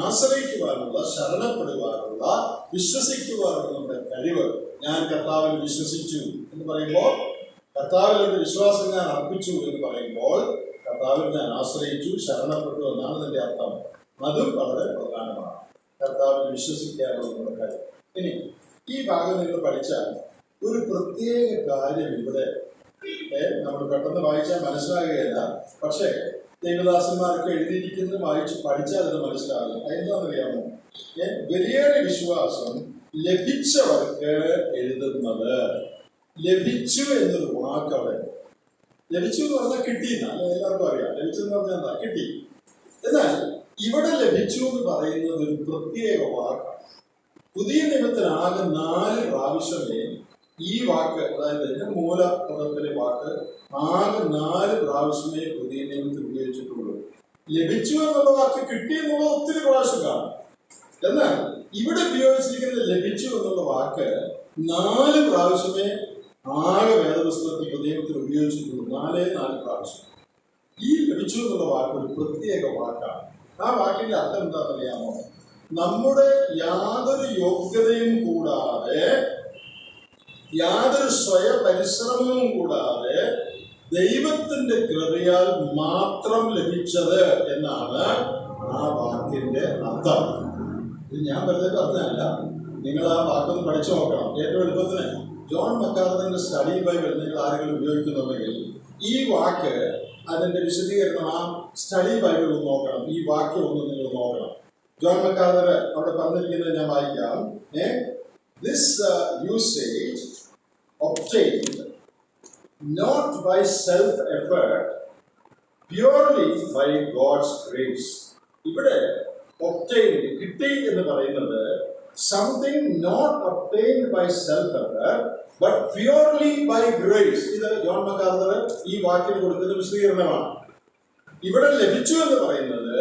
ആശ്രയിക്കുവാനുള്ള, ശരണപ്പെടുവാനുള്ള, വിശ്വസിക്കുവാനുള്ള നമ്മുടെ കഴിവ്. ഞാൻ കർത്താവിൽ വിശ്വസിച്ചു എന്ന് പറയുമ്പോൾ, കർത്താവിൽ എൻ്റെ വിശ്വാസം ഞാൻ അർപ്പിച്ചു എന്ന് പറയുമ്പോൾ കർത്താവിൽ ഞാൻ ആശ്രയിച്ചു, ശരണപ്പെട്ടു എന്നാണ് ഇതിൻ്റെ അർത്ഥം. അതും വളരെ പ്രധാനമാണ്. കർത്താവിൽ വിശ്വസിക്കാനുള്ള നമ്മുടെ കാര്യം. ഇനി ഈ ഭാഗം നിങ്ങൾ പഠിച്ചാൽ ഒരു പ്രത്യേക കാര്യം ഇവിടെ നമ്മൾ പെട്ടെന്ന് വായിച്ചാൽ മനസ്സിലാകുകയില്ല. പക്ഷേ ദേവദാസന്മാരൊക്കെ എഴുതിയിരിക്കുന്നത് വായിച്ച് പഠിച്ചാൽ അത് മനസ്സിലാകും. എന്താണെന്നറിയാമോ? വലിയൊരു വിശ്വാസം ലഭിച്ചവർക്ക് എഴുതുന്നത്. ലഭിച്ചു എന്നൊരു വാക്ക് അവിടെ. ലഭിച്ചു എന്ന് പറഞ്ഞാൽ കിട്ടിയെന്ന എല്ലാവർക്കും അറിയാം. ലഭിച്ചു എന്ന് പറഞ്ഞാൽ എന്താ? കിട്ടി. എന്നാൽ ഇവിടെ ലഭിച്ചു എന്ന് പറയുന്നത് ഒരു പ്രത്യേക വാക്കാണ്. പുതിയ നിയമത്തിലാകെ 4 പ്രാവശ്യമേ ഈ വാക്ക്, അതായത് എന്റെ മൂലപദത്തിലെ വാക്ക് ആകെ 4 പ്രാവശ്യമേ പുതിയ നിയമത്തിൽ ഉപയോഗിച്ചിട്ടുള്ളൂ. ലഭിച്ചു എന്നുള്ള വാക്ക് കിട്ടി എന്നുള്ളത് ഒത്തിരി പ്രാവശ്യം കാണും. എന്നാൽ ഇവിടെ ഉപയോഗിച്ചിരിക്കുന്ന ലഭിച്ചു എന്നുള്ള വാക്ക് 4 പ്രാവശ്യമേ ആകെ വേദപുസ്തകത്തിൽ പുതിയ നിയമത്തിൽ ഉപയോഗിച്ചിട്ടുള്ളൂ. 4 പ്രാവശ്യം. ഈ ലഭിച്ചു എന്നുള്ള വാക്ക് ഒരു പ്രത്യേക വാക്കാണ്. ആ വാക്കിന്റെ അർത്ഥം എന്താണെന്നറിയാമോ? നമ്മുടെ യാതൊരു യോഗ്യതയും കൂടാതെ, യാതൊരു സ്വയപരിശ്രമവും കൂടാതെ ദൈവത്തിന്റെ കൃപയാൽ മാത്രം ലഭിച്ചത് എന്നാണ് ആ വാക്കിന്റെ അർത്ഥം. ഇത് ഞാൻ വെറുതെ പറഞ്ഞതല്ല. നിങ്ങൾ ആ വാക്കൊന്ന് പഠിച്ചു നോക്കണം. ഏറ്റവും എളുപ്പത്തിന് ജോൺ മക്കാർത്തന്റെ സ്റ്റഡി ബൈബിൾ നിങ്ങൾ ആരെങ്കിലും ഉപയോഗിക്കുന്നുണ്ടെങ്കിൽ ഈ വാക്ക്, അതിന്റെ വിശദീകരണം ആ സ്റ്റഡി ബൈബിൾ ഒന്ന് നോക്കണം. ഈ വാക്യം ഒന്ന് നിങ്ങൾ നോക്കണം. ജോൺ മക്കാർത്തർ അവിടെ പറഞ്ഞിരിക്കുന്നത് ഞാൻ വായിക്കാം. This usage obtained not by self-effort, purely by God's grace. ഇവിടെ obtained, കിട്ടി എന്ന് പറയുന്നത് something not obtained by self-effort but purely by grace. ഇത് ജോൺ മക്കാർത്തർ ഈ വാക്കിന് കൊടുക്കുന്ന വിശദീകരണമാണ്. ഇവിടെ ലഭിച്ചു എന്ന് പറയുന്നത്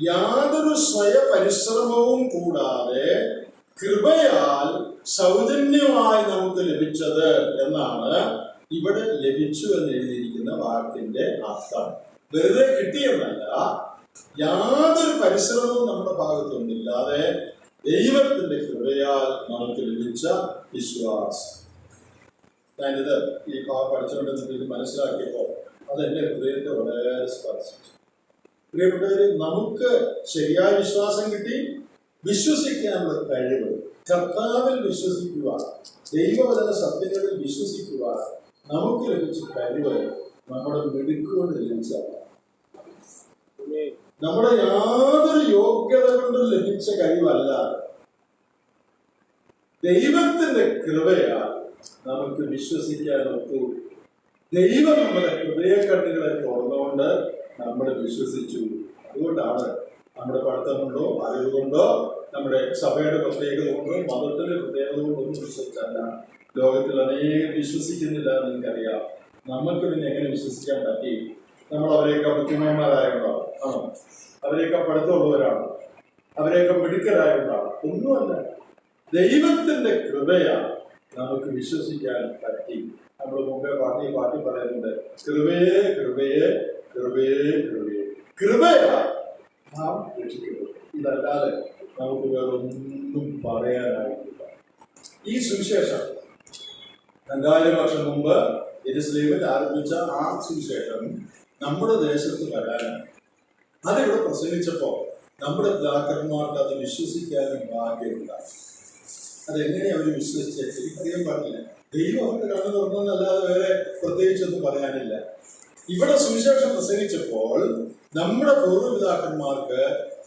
യാതൊരു സ്വയപരിശ്രമവും കൂടാതെ കൃപയാൽ സൗജന്യമായി നമുക്ക് ലഭിച്ചത് എന്നാണ് ഇവിടെ ലഭിച്ചു എന്ന് എഴുതിയിരിക്കുന്ന വാക്കിന്റെ അർത്ഥം. വെറുതെ കിട്ടിയെന്നല്ല, യാതൊരു പരിശ്രമവും നമ്മുടെ ഭാഗത്തൊന്നില്ലാതെ ദൈവത്തിന്റെ കൃപയാൽ നമുക്ക് ലഭിച്ച വിശ്വാസം. ഞാനിത് ഈ പഠിച്ചുകൊണ്ടിരുന്നിട്ട് ഇത് മനസ്സിലാക്കിയപ്പോൾ അതെന്റെ ഹൃദയത്തെ വളരെ സ്പർശിച്ചു. പ്രിയപ്പെട്ടവര്, നമുക്ക് ശരിയായ വിശ്വാസം കിട്ടി. വിശ്വസിക്കാനുള്ള കഴിവ്, കർത്താവിൽ വിശ്വസിക്കുക, ദൈവവചന സത്യങ്ങളിൽ വിശ്വസിക്കുക നമുക്ക് ലഭിച്ച കഴിവ് നമ്മുടെ മിടുക്കുകൊണ്ട് ലഭിച്ചതാണ്. നമ്മുടെ യാതൊരു യോഗ്യത കൊണ്ടും ലഭിച്ച കഴിവല്ല, ദൈവത്തിന്റെ കൃപയാൽ നമുക്ക് വിശ്വസിക്കാൻ ഒത്തു. ദൈവം നമ്മുടെ ഹൃദയക്കണ്ണുകളെ തുറന്നുകൊണ്ട് നമ്മൾ വിശ്വസിച്ചു. അതുകൊണ്ടാണ് നമ്മുടെ പഠിത്തം കൊണ്ടോ അറിവ് കൊണ്ടോ നമ്മുടെ സഭയുടെ പ്രത്യേകത കൊണ്ടോ മതത്തിന്റെ പ്രത്യേകത കൊണ്ടോ ഒന്നും വിശ്വസിച്ചല്ല. ലോകത്തിൽ അനേകം വിശ്വസിക്കുന്നില്ല എന്ന് എനിക്കറിയാം. നമുക്ക് പിന്നെ എങ്ങനെ വിശ്വസിക്കാൻ പറ്റി? നമ്മൾ അവരെയൊക്കെ ബുദ്ധിമാന്മാരായതുകൊണ്ടാണ്, ആണോ? അവരെയൊക്കെ പഠിത്തമുള്ളവരാണ്, അവരെയൊക്കെ മിടുക്കരായതുകൊണ്ടാണ്? ഒന്നുമല്ല. ദൈവത്തിന്റെ കൃപയാണ് നമുക്ക് വിശ്വസിക്കാൻ പറ്റി. നമ്മൾ മുമ്പേ പാട്ടി പറയുന്നുണ്ട്, കൃപയെ കൃപയെ കൃപയെ കൃപയെ കൃപയാ നാം രക്ഷിക്കുന്നത്. ഇതല്ലാതെ നമുക്ക് വേറൊന്നും പറയാനായിട്ടില്ല. ഈ സുവിശേഷം 2000 വർഷം മുമ്പ് യെരുശലേമിൽ ആരംഭിച്ച ആ സുവിശേഷം നമ്മുടെ ദേശത്ത് വരാനാണ്. അതിവിടെ പ്രസംഗിച്ചപ്പോൾ നമ്മുടെ പിതാക്കന്മാർക്ക് അത് വിശ്വസിക്കാനും ഭാഗ്യമുണ്ടായി. അതെങ്ങനെയാണ് അവർ വിശ്വസിച്ചത് എനിക്കറിയാൻ പാടില്ല. ദൈവം അവർക്ക് കണ്ണു തുറന്നല്ലാതെ വേറെ പ്രത്യേകിച്ചൊന്നും പറയാനില്ല. ഇവിടെ സുവിശേഷം പ്രസംഗിച്ചപ്പോൾ നമ്മുടെ പൂർവ്വപിതാക്കന്മാർക്ക്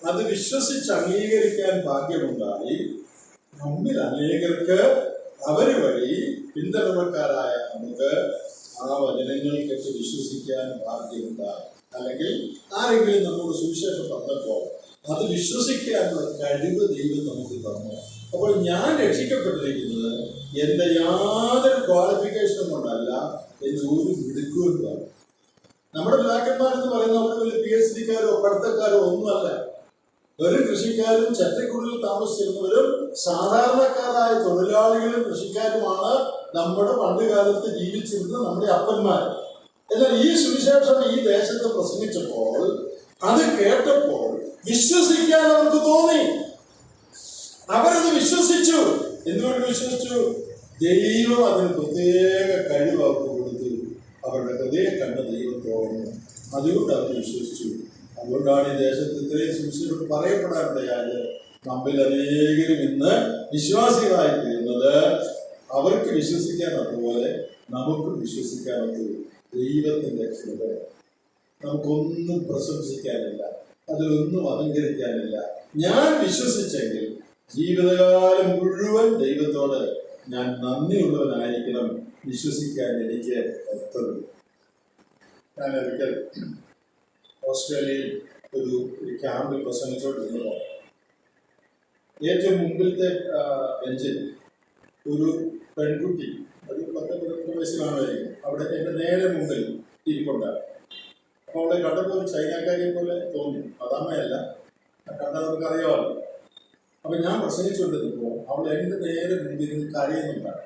അത് വിശ്വസിച്ച് അംഗീകരിക്കാൻ ഭാഗ്യമുണ്ടായി. നമ്മിൽ അനേകർക്ക് അവര് വഴി പിന്തലമുറക്കാരായ നമുക്ക് ആ വചനങ്ങൾക്കൊക്കെ വിശ്വസിക്കാൻ ഭാഗ്യമുണ്ടായി. അല്ലെങ്കിൽ ആരെങ്കിലും നമ്മോട് സുവിശേഷം പറഞ്ഞപ്പോൾ അത് വിശ്വസിക്കാനുള്ള കഴിവ് ദൈവം നമുക്ക് തന്നു. അപ്പോൾ ഞാൻ രക്ഷിക്കപ്പെട്ടിരിക്കുന്നത് എൻ്റെ യാതൊരു ക്വാളിഫിക്കേഷനും കൊണ്ടല്ല, എൻ്റെ ഒരു മിടുക്കുകൊണ്ടാണ്. നമ്മുടെ പിതാക്കന്മാരെന്ന് പറയുന്ന അവർ വലിയ PhD ക്കാരോ പഠിത്തക്കാരോ ഒന്നുമല്ല. വെറും കൃഷിക്കാരും ചട്ടക്കുള്ളിൽ താമസിച്ചിരുന്നവരും സാധാരണക്കാരായ തൊഴിലാളികളും കൃഷിക്കാരുമാണ് നമ്മുടെ പണ്ട് കാലത്ത് ജീവിച്ചിരുന്ന നമ്മുടെ അപ്പന്മാർ. എന്നാൽ ഈ സുവിശേഷം ഈ ദേശത്ത് പ്രസംഗിച്ചപ്പോൾ അത് കേട്ടപ്പോൾ വിശ്വസിക്കാൻ അവർക്ക് തോന്നി. അവരത് വിശ്വസിച്ചു. എന്തുകൊണ്ട് വിശ്വസിച്ചു? ദൈവം അതിന് പ്രത്യേക കഴിവ് അവർക്ക് കൊടുത്തു. അവരുടെ ഹൃദയ കണ്ട ദൈവം തോന്നുന്നു. അതുകൊണ്ട് അവർ വിശ്വസിച്ചു. അതുകൊണ്ടാണ് ഈ ദേശത്ത് ഇത്രയും സുവിശേഷം പറയപ്പെടാനിടയായത്. നമ്മിൽ അനേകരും ഇന്ന് വിശ്വാസികളായി തീരുന്നത് അവർക്ക് വിശ്വസിക്കാനതുപോലെ നമുക്കും വിശ്വസിക്കാനത് ദൈവത്തിന്റെ കൃപ. നമുക്കൊന്നും പ്രശംസിക്കാനില്ല, അതിലൊന്നും അലങ്കരിക്കാനില്ല. ഞാൻ വിശ്വസിച്ചെങ്കിൽ ജീവിതകാലം മുഴുവൻ ദൈവത്തോട് ഞാൻ നന്ദിയുള്ളവനായിരിക്കണം. വിശ്വസിക്കാൻ എനിക്ക് എത്തുന്നു. ഞാൻ ഒരിക്കൽ ഓസ്ട്രേലിയയിൽ ഒരു ക്യാമ്പിൽ പ്രസംഗിച്ചുകൊണ്ടിരുന്നപ്പോൾ ഏറ്റവും മുമ്പിലത്തെ ബെഞ്ചിൽ ഒരു പെൺകുട്ടി, ഒരു 10-15 വയസ്സ് കാണുമായിരിക്കും, അവിടെ എൻ്റെ നേരെ മുമ്പിൽ ഇരിപ്പുണ്ടാകും. അപ്പോൾ അവളെ കണ്ടപ്പോൾ ഒരു ചൈനക്കാരിയെ പോലെ തോന്നി. അതാമ്മയല്ല, കണ്ടാൽ നമുക്കറിയാമല്ലോ. അപ്പം ഞാൻ പ്രസംഗിച്ചുകൊണ്ടിരുന്നപ്പോൾ അവൾ എൻ്റെ നേരെ മുമ്പിൽ കരയുന്നുണ്ടാകും.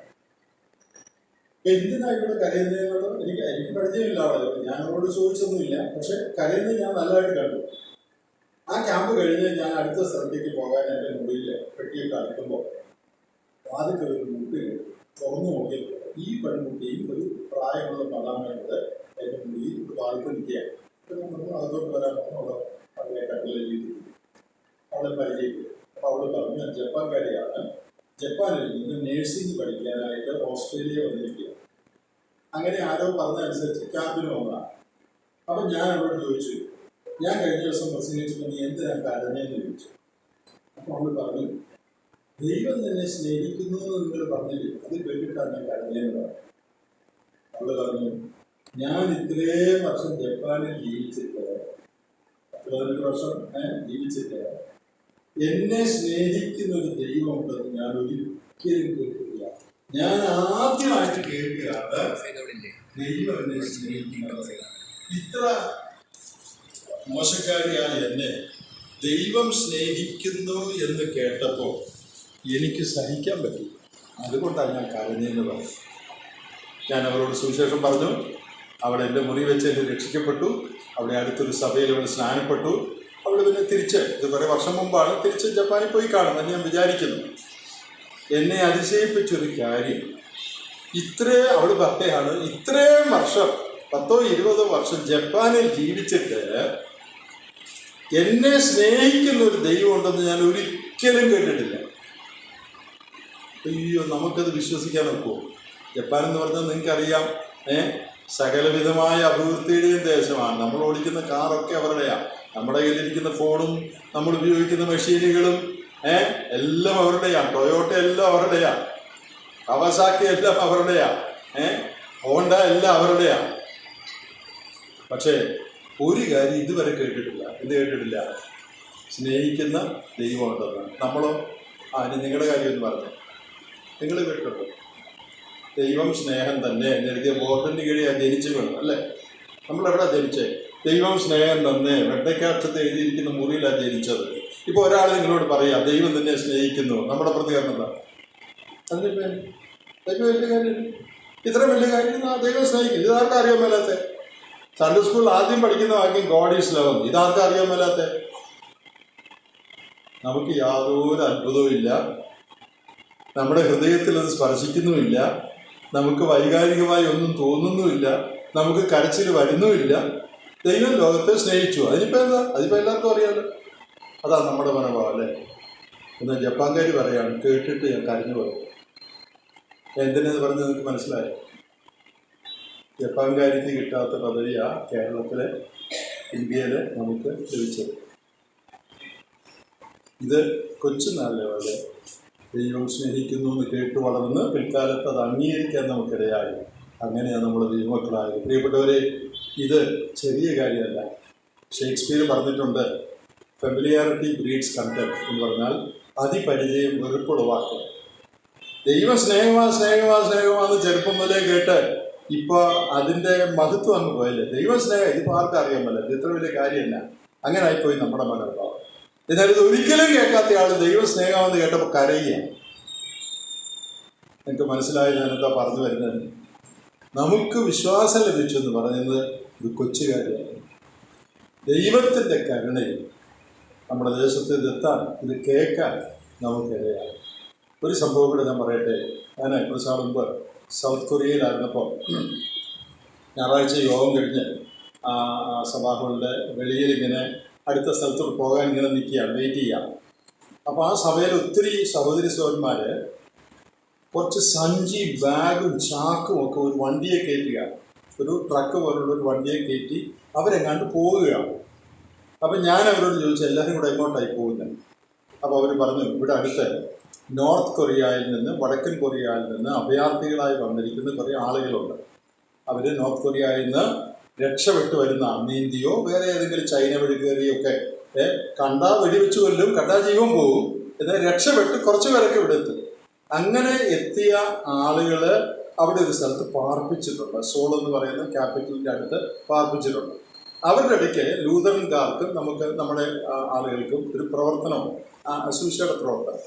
എന്തിനാ ഇവിടെ കരയുന്നതെന്നുള്ളത് എനിക്ക് പരിചയമില്ല. അവിടെ ഞാൻ അവളോട് ചോദിച്ചൊന്നുമില്ല. പക്ഷെ കരയുന്നത് ഞാൻ നല്ലതായിട്ട് കണ്ടു. ആ ക്യാമ്പ് കഴിഞ്ഞ് ഞാൻ അടുത്ത സ്ഥലത്തേക്ക് പോകാൻ എൻ്റെ മുറിയിൽ പെട്ടിയൊക്കെ അടുക്കുമ്പോൾ ആദ്യത്തെ ഒരു മുട്ടി തുറന്നു നോക്കിയപ്പോൾ ഈ പെൺകുട്ടിയും ഒരു പ്രായമുള്ള മതാമയോട് എൻ്റെ മുറിയിൽ വാതിൽ നിൽക്കുകയാണ്. നമ്മൾ അതോട്ട് വരാൻ അവിടെ അവളെ കട്ടിലെ രീതി അവളെ പരിചയിക്കും. അപ്പോൾ അവൾ പറഞ്ഞു ജപ്പാൻകാരിയാണ്, ജപ്പാനിൽ നിന്ന് നേഴ്സിംഗ് പഠിക്കാനായിട്ട് ഓസ്ട്രേലിയ വന്നിരിക്കുക. അങ്ങനെ ആരോ പറഞ്ഞതനുസരിച്ച് ക്യാമ്പിന് വന്നതാണ്. അപ്പം ഞാൻ അവരോട് ചോദിച്ചു, ഞാൻ കഴിഞ്ഞ ദിവസം പ്രസംഗിച്ചപ്പോൾ നീ എന്തിനാ കരഞ്ഞെന്ന് ചോദിച്ചു. അപ്പോൾ അവൾ പറഞ്ഞു, ദൈവം നിന്നെ സ്നേഹിക്കുന്നു എന്ന് നിങ്ങൾ പറഞ്ഞില്ലേ, അത് കേട്ടിട്ടാണ് ഞാൻ കരഞ്ഞെന്ന് പറഞ്ഞു. അവൾ പറഞ്ഞു, ഞാൻ ഇത്രയും വർഷം ജപ്പാനിൽ ജീവിച്ചിട്ട് 18 വർഷം ജീവിച്ചിട്ട് എന്നെ സ്നേഹിക്കുന്ന ഒരു ദൈവം ഉണ്ടെന്ന് ഞാൻ ഒരിക്കലും കേട്ടിട്ടില്ല. ഞാൻ ആദ്യമായിട്ട് കേൾക്കുകയാണ് ദൈവം എന്നെ സ്നേഹിക്കുന്നത്. ഇത്ര മോശക്കാരിയായ എന്നെ ദൈവം സ്നേഹിക്കുന്നു എന്ന് കേട്ടപ്പോൾ എനിക്ക് സഹിക്കാൻ പറ്റി. അതുകൊണ്ടാണ് ഞാൻ കരഞ്ഞെന്ന് പറഞ്ഞു. ഞാൻ അവരോട് സുവിശേഷം പറഞ്ഞു. അവിടെ എൻ്റെ മുറി വെച്ച് എന്നെ രക്ഷിക്കപ്പെട്ടു. അവിടെ അടുത്തൊരു സഭയിൽ അവൾ സ്നാനപ്പെട്ടു. അവൾ പിന്നെ തിരിച്ച്, ഇത് കുറേ വർഷം മുമ്പാണ്, തിരിച്ച് ജപ്പാനിൽ പോയി കാണുമെന്ന് ഞാൻ വിചാരിക്കുന്നു. എന്നെ അതിശയിപ്പിച്ചൊരു കാര്യം, അവൾ പറയുകയാണ്, ഇത്രയും വർഷം 10-20 വർഷം ജപ്പാനിൽ ജീവിച്ചിട്ട് എന്നെ സ്നേഹിക്കുന്ന ഒരു ദൈവം ഉണ്ടെന്ന് ഞാൻ ഒരിക്കലും കേട്ടിട്ടില്ല. അയ്യോ, നമുക്കത് വിശ്വസിക്കാൻ ഒക്കുമോ? ജപ്പാൻ എന്ന് പറഞ്ഞാൽ നിങ്ങൾക്കറിയാം, സകലവിധമായ അഭിവൃദ്ധിയുടെയും ദേശമാണ്. നമ്മൾ ഓടിക്കുന്ന കാറൊക്കെ അവരുടെയാണ്. നമ്മുടെ കയ്യിലിരിക്കുന്ന ഫോണും നമ്മൾ ഉപയോഗിക്കുന്ന മെഷീനുകളും എല്ലാം അവരുടെയാണ്. ടൊയോട്ട എല്ലാം അവരുടെയാണ്. കവാസാക്കി എല്ലാം അവരുടെയാണ്. ഹോണ്ട എല്ലാം അവരുടെയാ. പക്ഷേ ഒരു കാര്യം ഇതുവരെ കേട്ടിട്ടില്ല. എന്ത് കേട്ടിട്ടില്ല? സ്നേഹിക്കുന്ന ദൈവമുണ്ടെന്ന്. നമ്മളോ? ഇനി നിങ്ങളുടെ കാര്യം എന്ന് പറഞ്ഞു. നിങ്ങൾ കേട്ടിട്ടുണ്ടോ? ദൈവം സ്നേഹം തന്നെ എന്നെഴുതിയ ബോർഡിൻ്റെ കീഴിൽ ജനിച്ചു വീണു അല്ലേ? നമ്മളെവിടെ ജനിച്ചേ? ദൈവം സ്നേഹം തന്നെ വെട്ടയ്ക്കകത്ത് എഴുതിയിരിക്കുന്ന മുറിയിലാണ് ജനിച്ചത്. ഇപ്പോൾ ഒരാൾ നിങ്ങളോട് പറയാം ദൈവം തന്നെ സ്നേഹിക്കുന്നു, നമ്മുടെ പ്രതികരണം എന്താ? അതിനിപ്പോൾ ദൈവം വലിയ കാര്യം, ഇത്ര വലിയ കാര്യം ദൈവം സ്നേഹിക്കും. ഇതാർക്കും അറിയാൻ മേലാത്ത? സൺഡേ സ്കൂളിൽ ആദ്യം പഠിക്കുന്ന വാക്യം ഗോഡ് ഈസ് ലവ്. ഇതാർക്കും അറിയാൻ മേലാത്ത? നമുക്ക് യാതൊരു അത്ഭുതവും ഇല്ല, നമ്മുടെ ഹൃദയത്തിൽ അത് സ്പർശിക്കുന്നുമില്ല, നമുക്ക് വൈകാരികമായി ഒന്നും തോന്നുന്നുമില്ല, നമുക്ക് കരച്ചിൽ വരുന്നുമില്ല. ദൈവം ലോകത്തെ സ്നേഹിച്ചു. അതിനിപ്പോൾ എന്താ? അതിപ്പോൾ എല്ലാവർക്കും അറിയാമല്ലോ. അതാണ് നമ്മുടെ മനോഭാവം അല്ലേ? എന്നാൽ ജപ്പാൻകാർ പറയാണ്, കേട്ടിട്ട് ഞാൻ കരഞ്ഞു പോയി. എന്തിനെന്ന് പറഞ്ഞ് നിങ്ങൾക്ക് മനസ്സിലായോ? ജപ്പാൻകാരിക്ക് കിട്ടാത്ത പദവിയാണ് കേരളത്തിലെ, ഇന്ത്യയിൽ നമുക്ക് ലഭിച്ചത്. ഇത് കൊച്ചുനാളിലെ പോലെ ദൈവം സ്നേഹിക്കുന്നു എന്ന് കേട്ട് വളർന്ന് പിൽക്കാലത്ത് അത് അംഗീകരിക്കാൻ നമുക്കിടയായി. അങ്ങനെയാണ് നമ്മൾ ദൈവമക്കളായത്. പ്രിയപ്പെട്ടവരെ, ഇത് ചെറിയ കാര്യമല്ല. ഷേക്സ്പിയർ പറഞ്ഞിട്ടുണ്ട്, ഫെമിലിയാരിറ്റി ബ്രീഡ്സ് കണ്ടംപ്റ്റ് എന്ന് പറഞ്ഞാൽ അതിപരിചയം വെറുപ്പുളവാക്കുക. ദൈവം സ്നേഹമാണെന്ന് ചെറുപ്പം മുതലേ കേട്ട് ഇപ്പോൾ അതിൻ്റെ മഹത്വം അങ്ങ് പോയല്ലേ. ദൈവം സ്നേഹം ഇതിപ്പോൾ ആർക്കും അറിയാൻ പറ്റില്ല, ഇത് ഇത്ര വലിയ കാര്യമല്ല. അങ്ങനെ ആയിപ്പോയി നമ്മുടെ മനോഭാവം. എന്നാൽ ഇത് ഒരിക്കലും കേൾക്കാത്ത ആൾ ദൈവം സ്നേഹമെന്ന് കേട്ടപ്പോൾ കരയുകയാണ്. എനിക്ക് മനസ്സിലായി ഞാനെന്താ പറഞ്ഞു വരുന്നത്. നമുക്ക് വിശ്വാസം ലഭിച്ചു എന്ന് പറയുന്നത് ഇത് കൊച്ചു കാര്യമാണ്. ദൈവത്തിൻ്റെ കരുണയിൽ നമ്മുടെ ദേശത്ത് ഇതെത്താൻ, ഇത് കേൾക്കാൻ നമുക്കിടയാണ്. ഒരു സംഭവം കൂടെ ഞാൻ പറയട്ടെ. ഞാൻ കുറച്ച് നാൾ മുമ്പ് സൗത്ത് കൊറിയയിലായിരുന്നപ്പോൾ ഞായറാഴ്ച യോഗം കഴിഞ്ഞ് സഭാഹോളിൻ്റെ വെളിയിൽ ഇങ്ങനെ അടുത്ത സ്ഥലത്തോട്ട് പോകാൻ ഇങ്ങനെ നിൽക്കുകയാണ്, വെയിറ്റ് ചെയ്യാം. അപ്പോൾ ആ സഭയിൽ ഒത്തിരി സഹോദരി സഹോദരന്മാർ കുറച്ച് സഞ്ചി, ബാഗും ചാക്കും ഒക്കെ ഒരു വണ്ടിയെ കയറ്റുകയാണ്. ഒരു ട്രക്ക് പോലുള്ള ഒരു വണ്ടിയെ കയറ്റി അവരെങ്ങാണ്ട് പോവുകയാണ്. അപ്പം ഞാൻ അവരോട് ചോദിച്ചു, എല്ലാവരും കൂടെ എങ്ങോട്ടായി പോകുന്നത്? അപ്പോൾ അവർ പറഞ്ഞു, ഇവിടെ അടുത്ത് നോർത്ത് കൊറിയയിൽ നിന്ന്, വടക്കൻ കൊറിയയിൽ നിന്ന് അഭയാർത്ഥികളായി വന്നിരിക്കുന്ന കുറേ ആളുകളുണ്ട്. അവർ നോർത്ത് കൊറിയയിൽ നിന്ന് രക്ഷപ്പെട്ട് വരുന്ന, നീന്തിയോ വേറെ ഏതെങ്കിലും ചൈന വഴി കയറിയൊക്കെ കണ്ടാ വെടിവെച്ച് കൊല്ലും, കണ്ടാ ജീവൻ പോകും, എന്നാൽ രക്ഷപ്പെട്ട് കുറച്ച് പേരൊക്കെ ഇവിടെ എത്തും. അങ്ങനെ എത്തിയ ആളുകൾ അവിടെ ഒരു സ്ഥലത്ത് പാർപ്പിച്ചിട്ടുണ്ട്. സോൾ എന്ന് പറയുന്ന ക്യാപിറ്റലിൻ്റെ അടുത്ത് പാർപ്പിച്ചിട്ടുണ്ട്. അവരുടെ ഇടയ്ക്ക് ലൂതറൻകാർക്കും നമുക്ക് നമ്മുടെ ആളുകൾക്കും ഒരു പ്രവർത്തനമുണ്ട്, സുവിശേഷ പ്രവർത്തനം.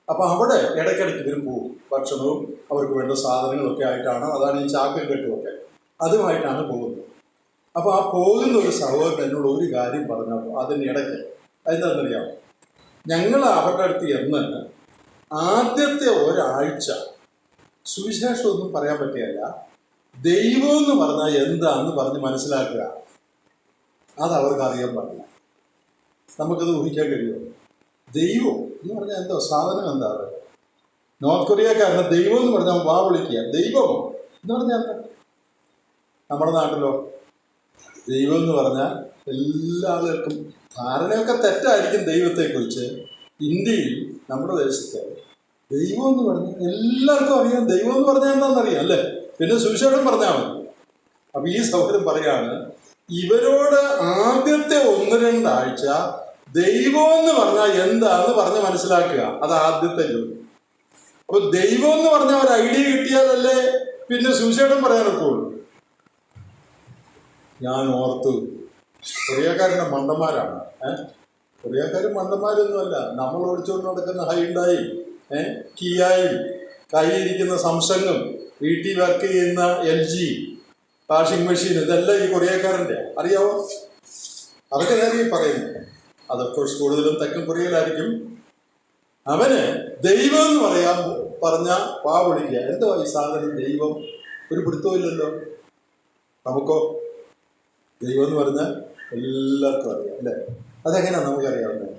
അപ്പോൾ അവിടെ ഇടയ്ക്കിടയ്ക്ക് ഇവർ പോകും. ഭക്ഷണവും അവർക്ക് വേണ്ട സാധനങ്ങളൊക്കെ ആയിട്ടാണ്, അതാണ് ഈ ചാക്കും കെട്ടുമൊക്കെ, അതുമായിട്ടാണ് പോകുന്നത്. അപ്പോൾ ആ പോകുന്ന ഒരു സഹോദരൻ എന്നോട് ഒരു കാര്യം പറഞ്ഞപ്പോൾ അതിനിടയ്ക്ക് അതെന്താണെന്നറിയാമോ? ഞങ്ങൾ അവരുടെ അടുത്ത് എന്ന് ആദ്യത്തെ ഒരാഴ്ച സുവിശേഷമൊന്നും പറയാൻ പറ്റുകയല്ല, ദൈവം എന്ന് പറഞ്ഞാൽ എന്താണെന്ന് പറഞ്ഞ് മനസ്സിലാക്കുക, അത് അവർക്ക് അറിയാൻ പാടില്ല. നമുക്കത് ഊഹിക്കാൻ കഴിയുമോ? ദൈവം എന്ന് പറഞ്ഞാൽ എന്തോ സാധനം, എന്താ അത്? നോർത്ത് കൊറിയക്കാരന് ദൈവം എന്ന് പറഞ്ഞാൽ വാ വിളിക്കുക. ദൈവമോ എന്ന് പറഞ്ഞാൽ എന്താ? നമ്മുടെ നാട്ടിലോ ദൈവം എന്ന് പറഞ്ഞാൽ എല്ലാ ആളുകൾക്കും ധാരണയൊക്കെ തെറ്റായിരിക്കും ദൈവത്തെക്കുറിച്ച്. ഇന്ത്യയിൽ നമ്മുടെ ദേശത്ത് ദൈവം എന്ന് പറഞ്ഞാൽ എല്ലാവർക്കും അറിയാം. ദൈവം എന്ന് പറഞ്ഞാൽ എന്താണെന്നറിയാം അല്ലേ? പിന്നെ സുവിശേഷം പറഞ്ഞാൽ മതി. അപ്പം ഈ സൗകര്യം പറയാണ്, ഇവരോട് ആദ്യത്തെ 1-2 ആഴ്ച ദൈവം എന്ന് പറഞ്ഞാൽ എന്താന്ന് പറഞ്ഞ് മനസ്സിലാക്കുക, അത് ആദ്യത്തെ ജോലി. അപ്പൊ ദൈവം എന്ന് പറഞ്ഞാൽ ഒരു ഐഡിയ കിട്ടിയാലല്ലേ പിന്നെ സുവിശേഷം പറയാനൊക്കെ ഉള്ളൂ. ഞാൻ ഓർത്തു, കൊറിയക്കാരുടെ മണ്ടന്മാരാണ്. കൊറിയക്കാർ മണ്ടന്മാരൊന്നുമല്ല. നമ്മൾ ഓടിച്ചുകൊണ്ട് നടക്കുന്ന ഹൈണ്ടായും കിയായും കയ്യിരിക്കുന്ന സംസങ്ങും വീട്ടിൽ വർക്ക് ചെയ്യുന്ന LG വാഷിംഗ് മെഷീൻ, ഇതെല്ലാം ഈ കൊറിയക്കാരൻ്റെ. അറിയാവോ? അതൊക്കെ ഞാൻ പറയുന്നു. അതൊക്കെ കൂടുതലും തെക്കൻ കൊറിയയിലായിരിക്കും. അവന് ദൈവം എന്ന് പറഞ്ഞ പാ വിളിക്കുക. എന്തോ ഈ സാധനം ദൈവം? ഒരു പിടുത്തമില്ലല്ലോ. നമുക്കോ ദൈവം എന്ന് പറഞ്ഞാൽ എല്ലാവർക്കും അറിയാം അല്ലേ? അതെങ്ങനെയാണ് നമുക്കറിയാവുന്നത്?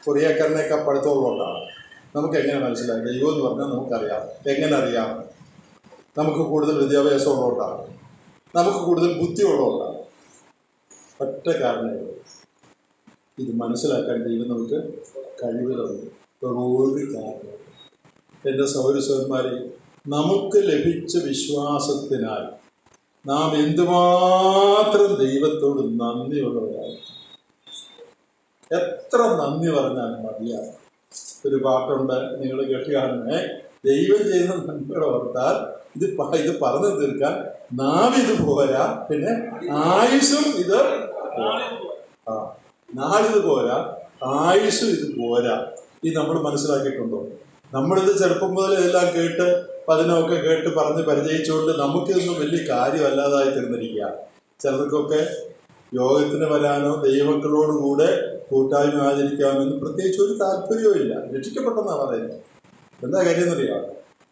കൊറിയക്കാരനൊക്കെ പഠിത്തമുള്ളതുകൊണ്ടാണ്. നമുക്ക് എങ്ങനെ മനസ്സിലായി? ദൈവം എന്ന് പറഞ്ഞാൽ നമുക്കറിയാം. എങ്ങനെ അറിയാം? നമുക്ക് കൂടുതൽ വിദ്യാഭ്യാസം ഉള്ളതുകൊണ്ടാണ്, നമുക്ക് കൂടുതൽ ബുദ്ധി ഉള്ളതുകൊണ്ടാണ്. ഒറ്റ കാരണമേ ഉള്ളൂ, ഇത് മനസ്സിലാക്കാൻ ദൈവം നമുക്ക് കഴിവ് തന്നു. ഒരു കാരണം എൻ്റെ സൗരസ്വന്മാരെ നമുക്ക് ലഭിച്ച വിശ്വാസത്തിനാൽ നാം എന്തുമാത്രം ദൈവത്തോട് നന്ദിയുള്ളവരായി. എത്ര നന്ദി പറഞ്ഞാൽ മതിയാകും. ഒരു പാട്ടുണ്ട്, നിങ്ങൾ കേട്ട് കാണുന്നേ, ദൈവം ചെയ്യുന്ന നന്ദികളെ ഓർത്താൽ ഇത് പറഞ്ഞു തീർക്കാൻ നാവിത് പോരാ, പിന്നെ ആയുസ്സും ഇത് നാളിത് പോരാ, ആയുസ്സും ഇത് പോരാ. ഇത് നമ്മൾ മനസ്സിലാക്കിയിട്ടുണ്ടോ? നമ്മളിത് ചെറുപ്പം മുതൽ ഇതെല്ലാം കേട്ട് പതിനൊക്കെ കേട്ട് പറഞ്ഞ് പരിചയിച്ചുകൊണ്ട് നമുക്കിതൊന്നും വലിയ കാര്യമല്ലാതായി തീർന്നിരിക്കുക. ചിലർക്കൊക്കെ യോഗത്തിന് വരാനോ ദൈവമക്കളോടുകൂടെ കൂട്ടായ്മ ആചരിക്കാനോ ഒന്നും പ്രത്യേകിച്ച് ഒരു താല്പര്യവും ഇല്ല. രക്ഷിക്കപ്പെട്ടെന്നാണ് പറയുന്നത്. എന്താ കാര്യം എന്നറിയാം?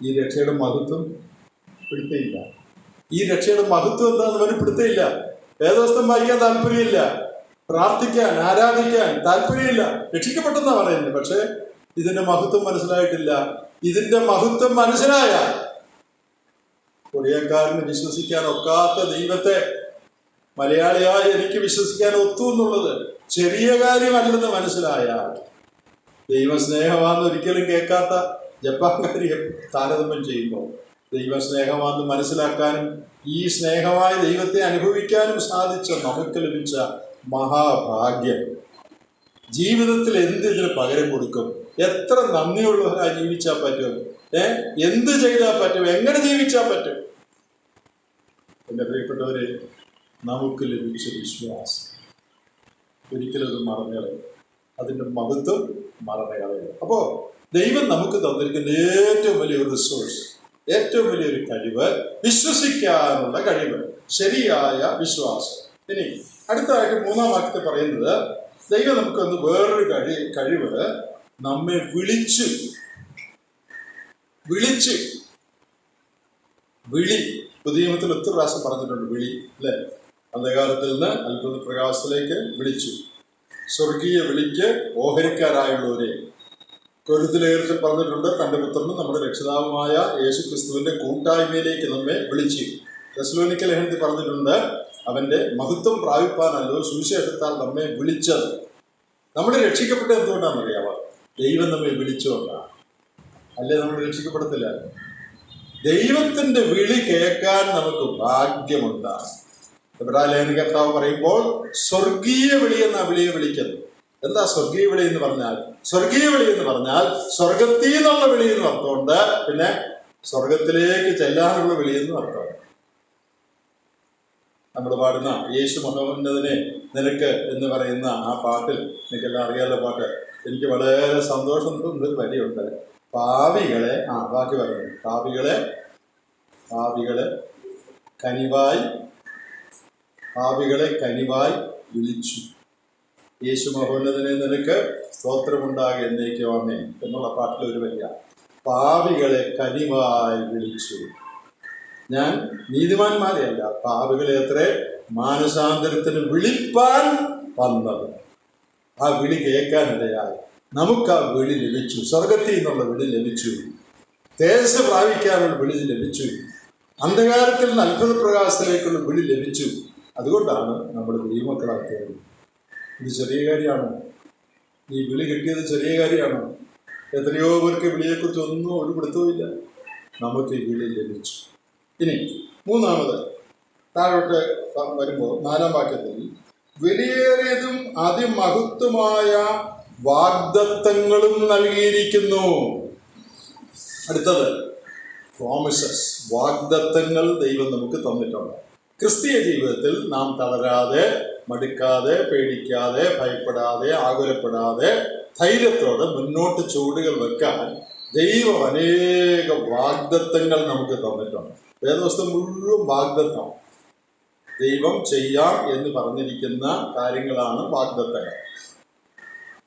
ഈ രക്ഷയുടെ മഹത്വം പിടുത്തയില്ല. ഈ രക്ഷയുടെ മഹത്വം എന്താണെന്ന് അവന് പിടുത്തയില്ല. വേദവസ്തം വായിക്കാൻ താല്പര്യമില്ല, പ്രാർത്ഥിക്കാൻ ആരാധിക്കാൻ താല്പര്യമില്ല. രക്ഷിക്കപ്പെട്ടെന്നാ പറയുന്നത്. പക്ഷെ ഇതിന്റെ മഹത്വം മനസ്സിലായിട്ടില്ല. ഇതിന്റെ മഹത്വം മനസ്സിലായാൽ, കൊറിയക്കാരന് വിശ്വസിക്കാൻ ഒക്കാത്ത ദൈവത്തെ മലയാളിയായി എനിക്ക് വിശ്വസിക്കാൻ ഒത്തു എന്നുള്ളത് ചെറിയ കാര്യമല്ലെന്ന് മനസ്സിലായാൽ, ദൈവസ്നേഹമാണെന്ന് ഒരിക്കലും കേൾക്കാത്ത ജപ്പാൻകാരിയെ താരതമ്യം ചെയ്യുമ്പോൾ ദൈവസ്നേഹമാണെന്ന് മനസ്സിലാക്കാനും ഈ സ്നേഹമായ ദൈവത്തെ അനുഭവിക്കാനും സാധിച്ച നമുക്ക് ലഭിച്ച മഹാഭാഗ്യം. ജീവിതത്തിൽ എന്തിന് പകരം കൊടുക്കും? എത്ര നന്ദിയുള്ളവരായി ജീവിച്ചാൽ പറ്റും? എന്ത് ചെയ്താൽ പറ്റും? എങ്ങനെ ജീവിച്ചാൽ പറ്റും? എൻ്റെ പ്രിയപ്പെട്ടവരെ, നമുക്ക് ലഭിച്ച വിശ്വാസം ഒരിക്കലും അത് മറന്നുകളയും. അതിൻ്റെ മഹത്വം മറന്നുകളയും. അപ്പോൾ ദൈവം നമുക്ക് തന്നിരിക്കുന്ന ഏറ്റവും വലിയൊരു റിസോഴ്സ്, ഏറ്റവും വലിയൊരു കഴിവ് വിശ്വസിക്കാനുള്ള കഴിവ്, ശരിയായ വിശ്വാസം. ഇനി അടുത്തതായിട്ട് മൂന്നാം വാക്യത്തിൽ പറയുന്നത്, ദൈവം നമുക്ക് ഒന്ന് വേറൊരു കഴിവ് നമ്മെ വിളി പുതിയ നിയമത്തിൽ ഒത്തിരി പ്രാവശ്യം പറഞ്ഞിട്ടുണ്ട്. വിളി അല്ലെ? അന്ധകാരത്തിൽ നിന്ന് അത്ഭുത പ്രകാശത്തിലേക്ക് വിളിച്ചു. സ്വർഗീയ വിളിക്ക് ഓഹരിക്കാരായുള്ളവരെ കൊരിന്ത്യലേഖനത്തിൽ പറഞ്ഞിട്ടുണ്ട്. തൻ്റെ പുത്രനും നമ്മുടെ രക്ഷിതാവുമായ യേശു ക്രിസ്തുവിന്റെ കൂട്ടായ്മയിലേക്ക് നമ്മെ വിളിച്ചു. തെസ്സലോനിക്ക ലേഖനത്തിൽ പറഞ്ഞിട്ടുണ്ട്, അവന്റെ മഹത്വം പ്രാപിപ്പാനല്ലോ സുവിശേഷത്താൽ നമ്മെ വിളിച്ചത്. നമ്മൾ രക്ഷിക്കപ്പെട്ടത് എന്തുകൊണ്ടാണെന്ന് അറിയാമോ? ദൈവം നമ്മെ വിളിച്ചുകൊണ്ടാണ്. അല്ലേ നമ്മൾ രക്ഷിക്കപ്പെടത്തില്ല. ദൈവത്തിന്റെ വിളി കേൾക്കാൻ നമുക്ക് ഭാഗ്യമുണ്ടാകും. ഇബ്രാഹിം കർത്താവ് പറയുമ്പോൾ സ്വർഗീയ വിളി എന്ന വിളിയെ വിളിക്കുന്നത്. എന്താ സ്വർഗീയ വിളി എന്ന് പറഞ്ഞാൽ? സ്വർഗീയ വിളി എന്ന് പറഞ്ഞാൽ സ്വർഗത്തിൽ നിന്നുള്ള വിളി എന്ന് അർത്ഥമുണ്ട്, പിന്നെ സ്വർഗത്തിലേക്ക് ചെല്ലാനുള്ള വിളി എന്ന് അർത്ഥമുണ്ട്. നമ്മൾ പാടുന്ന യേശു മഹോന്നതനെ നിനക്ക് എന്ന് പറയുന്ന ആ പാട്ടിൽ, എനിക്കെല്ലാം അറിയാനുള്ള പാട്ട്, എനിക്ക് വളരെ സന്തോഷം തോന്നുന്നൊരു വരിയുണ്ട്. പാപികളെ ബാക്കി പറഞ്ഞു, പാപികളെ കനിവായി വിളിച്ചു. യേശു മഹോന്നതനെ നിനക്ക് സ്തോത്രമുണ്ടാകെ എന്നേക്കും ആമേൻ എന്നുള്ള പാട്ടിൽ ഒരു വരിക. പാപികളെ കനിവായി വിളിച്ചു. ഞാൻ നീതിമാന്മാരെയല്ല, പാപികളെ അത്ര മാനസാന്തരത്തിന് വിളിപ്പാൻ വന്നത്. ആ വിളി കേൾക്കാനിടയായി. നമുക്ക് ആ വിളി ലഭിച്ചു. സ്വർഗത്തിൽ നിന്നുള്ള വിളി ലഭിച്ചു. തേജസ് പ്രാപിക്കാനുള്ള വിളി ലഭിച്ചു. അന്ധകാരത്തിൽ നിന്ന് അത്ഭുത പ്രകാശത്തിലേക്കുള്ള വിളി ലഭിച്ചു. അതുകൊണ്ടാണ് നമ്മൾ ദൈവമക്കളാക്കിയത്. ഇത് ചെറിയ കാര്യമാണോ? ഈ വിളി കിട്ടിയത് ചെറിയ കാര്യമാണോ? എത്രയോ പേർക്ക് വിളിയെക്കുറിച്ച് ഒന്നും ഒരു പിടുത്തവുമില്ല. നമുക്ക് ഈ വിളി ലഭിച്ചു. ഇനി മൂന്നാമത് താഴോട്ട് വരുമ്പോൾ 4-ാം വാക്യത്തിൽ വിലയേറിയതും അതിമഹത്വമായ വാഗ്ദത്തങ്ങളും നൽകിയിരിക്കുന്നു. അടുത്തത് പ്രോമിസസ്, വാഗ്ദത്തങ്ങൾ ദൈവം നമുക്ക് തന്നിട്ടുണ്ട്. ക്രിസ്തീയ ജീവിതത്തിൽ നാം തളരാതെ, മടുക്കാതെ, പേടിക്കാതെ, ഭയപ്പെടാതെ, ആകുലപ്പെടാതെ ധൈര്യത്തോടെ മുന്നോട്ട് ചുവടുകൾ വെക്കാൻ ദൈവം അനേക വാഗ്ദത്തങ്ങൾ നമുക്ക് തന്നിട്ടുണ്ട്. വേദപുസ്തകം മുഴുവൻ വാഗ്ദത്തം. ദൈവം ചെയ്യാം എന്ന് പറഞ്ഞിരിക്കുന്ന കാര്യങ്ങളാണ് വാഗ്ദത്തങ്ങൾ.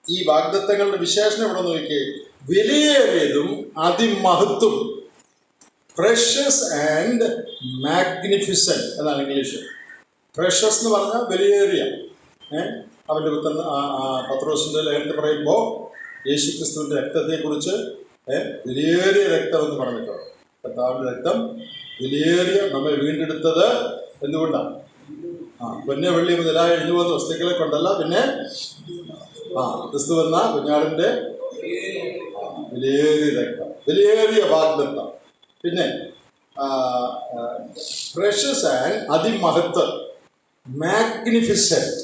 ഈ വാഗ്ദത്തങ്ങളുടെ വിശേഷണം ഇവിടെ നോക്കിയേ. വിലയേറിയതും അതിമഹത്വം, പ്രഷ്യസ് ആൻഡ് മാഗ്നിഫിസന്റ് എന്നാണ് ഇംഗ്ലീഷ്. പ്രഷ്യസ് എന്ന് പറഞ്ഞാൽ വിലയേറിയ. അവൻ്റെ പുത്രൻ പത്രോസിന്റെ ലേഖനത്തിൽ പറയുമ്പോൾ യേശു ക്രിസ്തുവിന്റെ രക്തത്തെക്കുറിച്ച് വിലയേറിയ രക്തം എന്ന് പറഞ്ഞിട്ടുണ്ട്. കർത്താവിന്റെ രക്തം വിലയേറിയ, നമ്മെ വീണ്ടെടുത്തത് എന്തുകൊണ്ടാണ്? പൊന്നെ വെള്ളി മുതലായ 70 വസ്തുക്കളെ കൊണ്ടല്ല, പിന്നെ ക്രിസ്തു എന്ന കുഞ്ഞാടിന്റെ വിലയേറിയ രക്തം, വിലയേറിയ വാഗ്ദത്തം. പിന്നെ പ്രഷ്യസ് ആൻഡ് അതിമഹത്ത്, മാഗ്നിഫിസൻറ്റ്.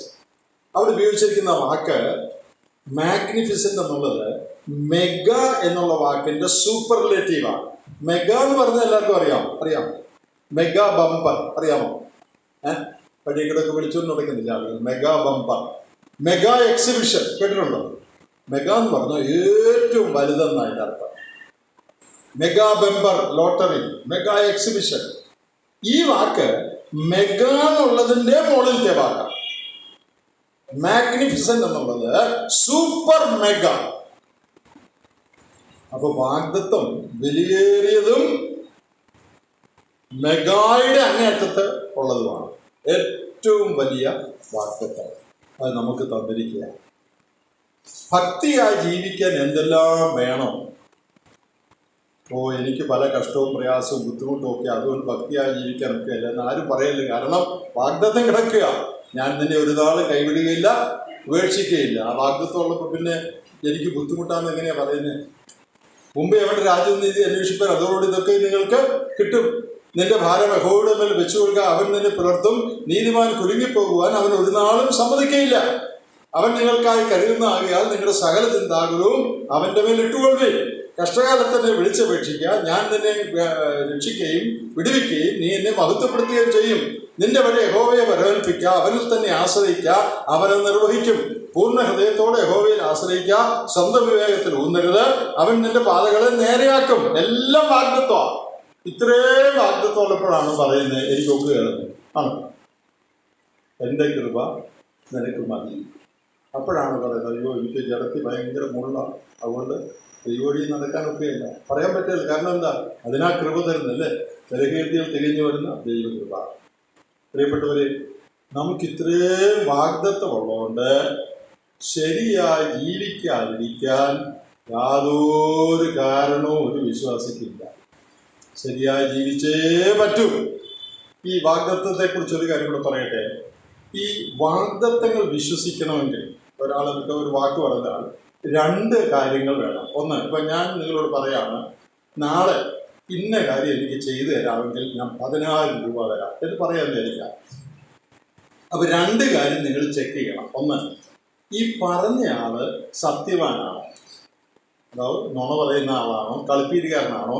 അവിടെ ഉപയോഗിച്ചിരിക്കുന്ന വാക്ക് മാഗ്നിഫിസൻറ്റ് എന്നുള്ളത് മെഗാ എന്നുള്ള വാക്കിന്റെ സൂപ്പർലേറ്റീവാണ്. മെഗാ എന്ന് പറഞ്ഞാൽ എല്ലാവർക്കും അറിയാം. മെഗാ ബമ്പർ അറിയാമോ? പടിയക്കടൊക്കെ വിളിച്ചുകൊണ്ട് നടക്കുന്നില്ല ആളുകൾ. മെഗാ ബമ്പർ, മെഗാ എക്സിബിഷൻ കേട്ടിട്ടുണ്ടോ? മെഗാ എന്ന് പറഞ്ഞാൽ ഏറ്റവും വലുതെന്നായിട്ട് അർത്ഥം. Mega bumper lottery, mega exhibition. ഈ വാക്ക് മെഗാ എന്നുള്ളതിന്റെ മുകളിലത്തെ വാക്കാണ്. മാഗ്നിഫിസന്റ് എന്നുള്ളത് സൂപ്പർ മെഗാ. അപ്പൊ വാഗ്ദത്തം വലിയേറിയതും മെഗായുടെ അങ്ങേയറ്റത്ത് ഉള്ളതുമാണ്. ഏറ്റവും വലിയ വാഗ്ദത്തം അത് നമുക്ക് തന്നിരിക്കുക. ഭക്തിയായി ജീവിക്കാൻ എന്തെല്ലാം വേണം? എനിക്ക് പല കഷ്ടവും പ്രയാസവും ബുദ്ധിമുട്ടും ഒക്കെ, അതുകൊണ്ട് ഭക്തിയായി ജീവിക്കാനൊക്കെ അല്ല എന്ന് ആരും പറയല്ല. കാരണം വാഗ്ദത്തം കിടക്കുക, ഞാൻ നിന്നെ ഒരു നാൾ കൈവിടുകയില്ല, ഉപേക്ഷിക്കുകയില്ല. ആ വാഗ്ദത്തം ഉള്ളപ്പോൾ പിന്നെ എനിക്ക് ബുദ്ധിമുട്ടാന്ന് എങ്ങനെയാ പറയുന്നത്? മുമ്പേ അവരുടെ രാജ്യനീതി അന്വേഷിപ്പാൻ അതോടുകൂടി ഇതൊക്കെ നിങ്ങൾക്ക് കിട്ടും. നിന്റെ ഭാരം യഹോവയുടെ മേൽ വെച്ചു കൊടുക്കുക, അവൻ നിന്നെ പുലർത്തും. നീതിമാൻ കുലുങ്ങിപ്പോകുവാൻ അവൻ ഒരു നാളും സമ്മതിക്കയില്ല. അവൻ നിങ്ങൾക്കായി കരുതുന്നതാകിയാൽ നിങ്ങളുടെ സകല ചിന്താകുലവും അവന്റെ മേൽ ഇട്ടുകൊള്ളുകയും. കഷ്ടകാലത്തന്നെ വിളിച്ചപേക്ഷിക്കുക, ഞാൻ നിന്നെ രക്ഷിക്കുകയും വിടുവിക്കുകയും നീ എന്നെ മഹത്വപ്പെടുത്തുകയും ചെയ്യും. നിന്റെ വഴി യഹോവയെ വരവേൽപ്പിക്കുക, അവനിൽ തന്നെ ആശ്രയിക്കുക, അവനെ നിർവഹിക്കും. പൂർണ്ണ ഹൃദയത്തോടെ യഹോവയിൽ ആശ്രയിക്കുക, സ്വന്തം വിവേകത്തിൽ ഊന്നരുത്, അവൻ നിന്റെ പാതകളെ നേരെയാക്കും. എല്ലാം വാഗ്ദത്വമാണ്. ഇത്രയും വാഗ്ദത്വം ഉള്ളപ്പോഴാണ് പറയുന്നത് എനിക്ക് ഒക്കുകയായിരുന്നു ആണ് എൻ്റെ കൃപ നിനക്ക് മതി. അപ്പോഴാണ് പറയുന്നത് അയ്യോ എനിക്ക് ജഡത്തിൽ ഭയങ്കര മുള്ളാണ്, അതുകൊണ്ട് ദൈവവഴി നടക്കാനൊക്കെയില്ല. പറയാൻ പറ്റില്ല. കാരണം എന്താ? അതിനാ കൃപ തരുന്നല്ലേ, ജലകീർത്തിയിൽ തികഞ്ഞു വരുന്ന ദൈവകൃപ. പ്രിയപ്പെട്ടവരെ, നമുക്കിത്രയും വാഗ്ദത്തമുള്ളതുകൊണ്ട് ശരിയായി ജീവിക്കാതിരിക്കാൻ യാതൊരു കാരണവും ഒരു വിശ്വാസിക്കില്ല. ശരിയായി ജീവിച്ചേ പറ്റൂ. ഈ വാഗ്ദത്തത്തെക്കുറിച്ചൊരു കാര്യം കൂടെ പറയട്ടെ. ഈ വാഗ്ദത്തങ്ങൾ വിശ്വസിക്കണമെങ്കിൽ ഒരാൾക്ക് ഒരു വാക്ക് പറഞ്ഞാൽ രണ്ട് കാര്യങ്ങൾ വേണം. ഒന്ന്, ഇപ്പം ഞാൻ നിങ്ങളോട് പറയാണ്, നാളെ ഇന്ന കാര്യം എനിക്ക് ചെയ്തു തരാമെങ്കിൽ ഞാൻ 10,000 രൂപ തരാം എന്ന് പറയാൻ വിചാരിക്കാം. അപ്പൊ രണ്ട് കാര്യം നിങ്ങൾ ചെക്ക് ചെയ്യണം. ഒന്ന്, ഈ പറഞ്ഞ ആള് സത്യവാനാണോ, അതായത് നുണ പറയുന്ന ആളാണോ, കളിപ്പീരുകാരനാണോ,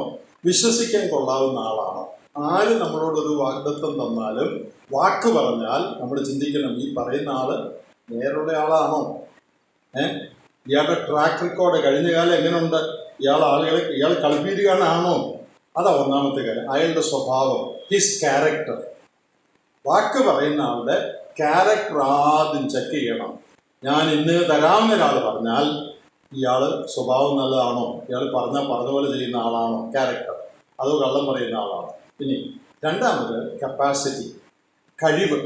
വിശ്വസിക്കാൻ കൊള്ളാവുന്ന ആളാണോ. ആര് നമ്മളോടൊരു വാഗ്ദത്തം തന്നാലും വാക്ക് പറഞ്ഞാൽ നമ്മൾ ചിന്തിക്കണം, ഈ പറയുന്ന ആള് നേരുടെ ആളാണോ? ഇയാളുടെ ട്രാക്ക് റെക്കോർഡ് കഴിഞ്ഞ കാലം എങ്ങനെയുണ്ട്? ഇയാൾ കളിപ്പീരുകാരനാണോ? അതാ ഒന്നാമത്തെ കാര്യം. അയാളുടെ സ്വഭാവം, ഹിസ് ക്യാരക്ടർ. വാക്ക് പറയുന്ന ആളുടെ ക്യാരക്ടർ ആദ്യം ചെക്ക് ചെയ്യണം. ഞാൻ ഇന്ന് തരാമെന്ന ഒരാൾ പറഞ്ഞാൽ ഇയാൾ സ്വഭാവം നല്ലതാണോ, ഇയാൾ പറഞ്ഞ പോലെ ചെയ്യുന്ന ആളാണോ, ക്യാരക്ടർ, അതോ കള്ളം പറയുന്ന ആളാണോ. ഇനി രണ്ടാമത് കപ്പാസിറ്റി, കഴിവ്.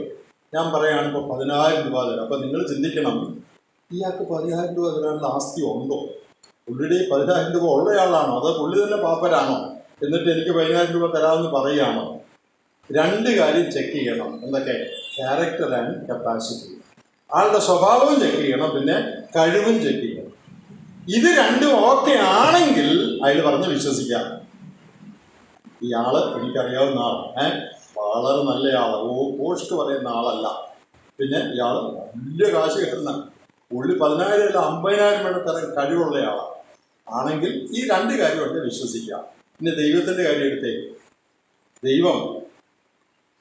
ഞാൻ പറയുകയാണ് ഇപ്പോൾ 10,000 രൂപ തരാം. അപ്പം നിങ്ങൾ ചിന്തിക്കണം, ഇയാൾക്ക് 10,000 രൂപ തരാനുള്ള ആസ്തി ഉണ്ടോ? പുള്ളിയുടെ 10,000 രൂപ ഉള്ളയാളാണോ, അതോ പുള്ളി തന്നെ പാപ്പരാണോ, എന്നിട്ട് എനിക്ക് 10,000 രൂപ തരാമെന്ന് പറയുകയാണോ? രണ്ട് കാര്യം ചെക്ക് ചെയ്യണം. എന്തൊക്കെ? Character and capacity. ആളുടെ സ്വഭാവവും ചെക്ക് ചെയ്യണം, പിന്നെ കഴിവും ചെക്ക് ചെയ്യണം. ഇത് രണ്ടും ഓക്കെ ആണെങ്കിൽ അയാൾ പറഞ്ഞ് വിശ്വസിക്കാം. ഇയാള് എനിക്കറിയാവുന്ന ആളാണ്, വളരെ നല്ലയാള്, പോസ്റ്റ് പറയുന്ന ആളല്ല, പിന്നെ ഇയാൾ വലിയ കാശ് കിട്ടുന്ന, പുള്ളി 10,000 അല്ല 50,000 വേണം തരാൻ കഴിവുള്ളയാളാണ് ആണെങ്കിൽ ഈ രണ്ട് കാര്യമുണ്ട്, വിശ്വസിക്കാം. പിന്നെ ദൈവത്തിൻ്റെ കാര്യം എടുത്തേ.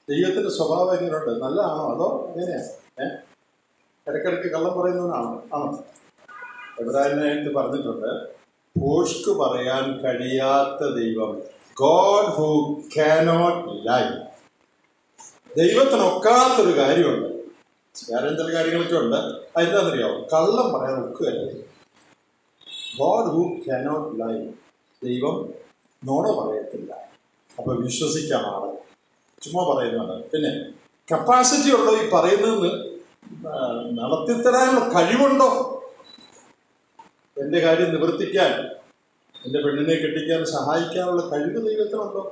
ദൈവത്തിൻ്റെ സ്വഭാവം എങ്ങനെയുണ്ട്? നല്ലതാണോ അതോ എങ്ങനെയാണ്? ഇടയ്ക്കിടയ്ക്ക് കള്ളം പറയുന്നവനാണോ? ആണോ? എബ്രായനായിട്ട് പറഞ്ഞിട്ടുണ്ട്, പോഷ്ക്ക് പറയാൻ കഴിയാത്ത ദൈവം, ഗോഡ് ഹു കാനോട്ട് ലൈ. ദൈവത്തിനൊക്കാത്തൊരു കാര്യമുണ്ട്. വേറെ ചില കാര്യങ്ങളൊക്കെ ഉണ്ട്, അതെന്താണെന്നറിയാമോ? കള്ളം പറയാൻ ഒക്കുകയല്ല. ഗോഡ് ഹു കാനോട്ട് ലൈ. ദൈവം നോണ പറയത്തില്ല. അപ്പൊ വിശ്വസിക്കാം ആള്, ചുമ്മാ പറയുന്നുണ്ട്. പിന്നെ കപ്പാസിറ്റി ഉണ്ടോ? ഈ പറയുന്നതെന്ന് നടത്തിത്തരാനുള്ള കഴിവുണ്ടോ? എൻ്റെ കാര്യം നിവർത്തിക്കാൻ, എൻ്റെ പെണ്ണിനെ കെട്ടിക്കാൻ സഹായിക്കാനുള്ള കഴിവ് ദൈവത്തിനുണ്ടോ?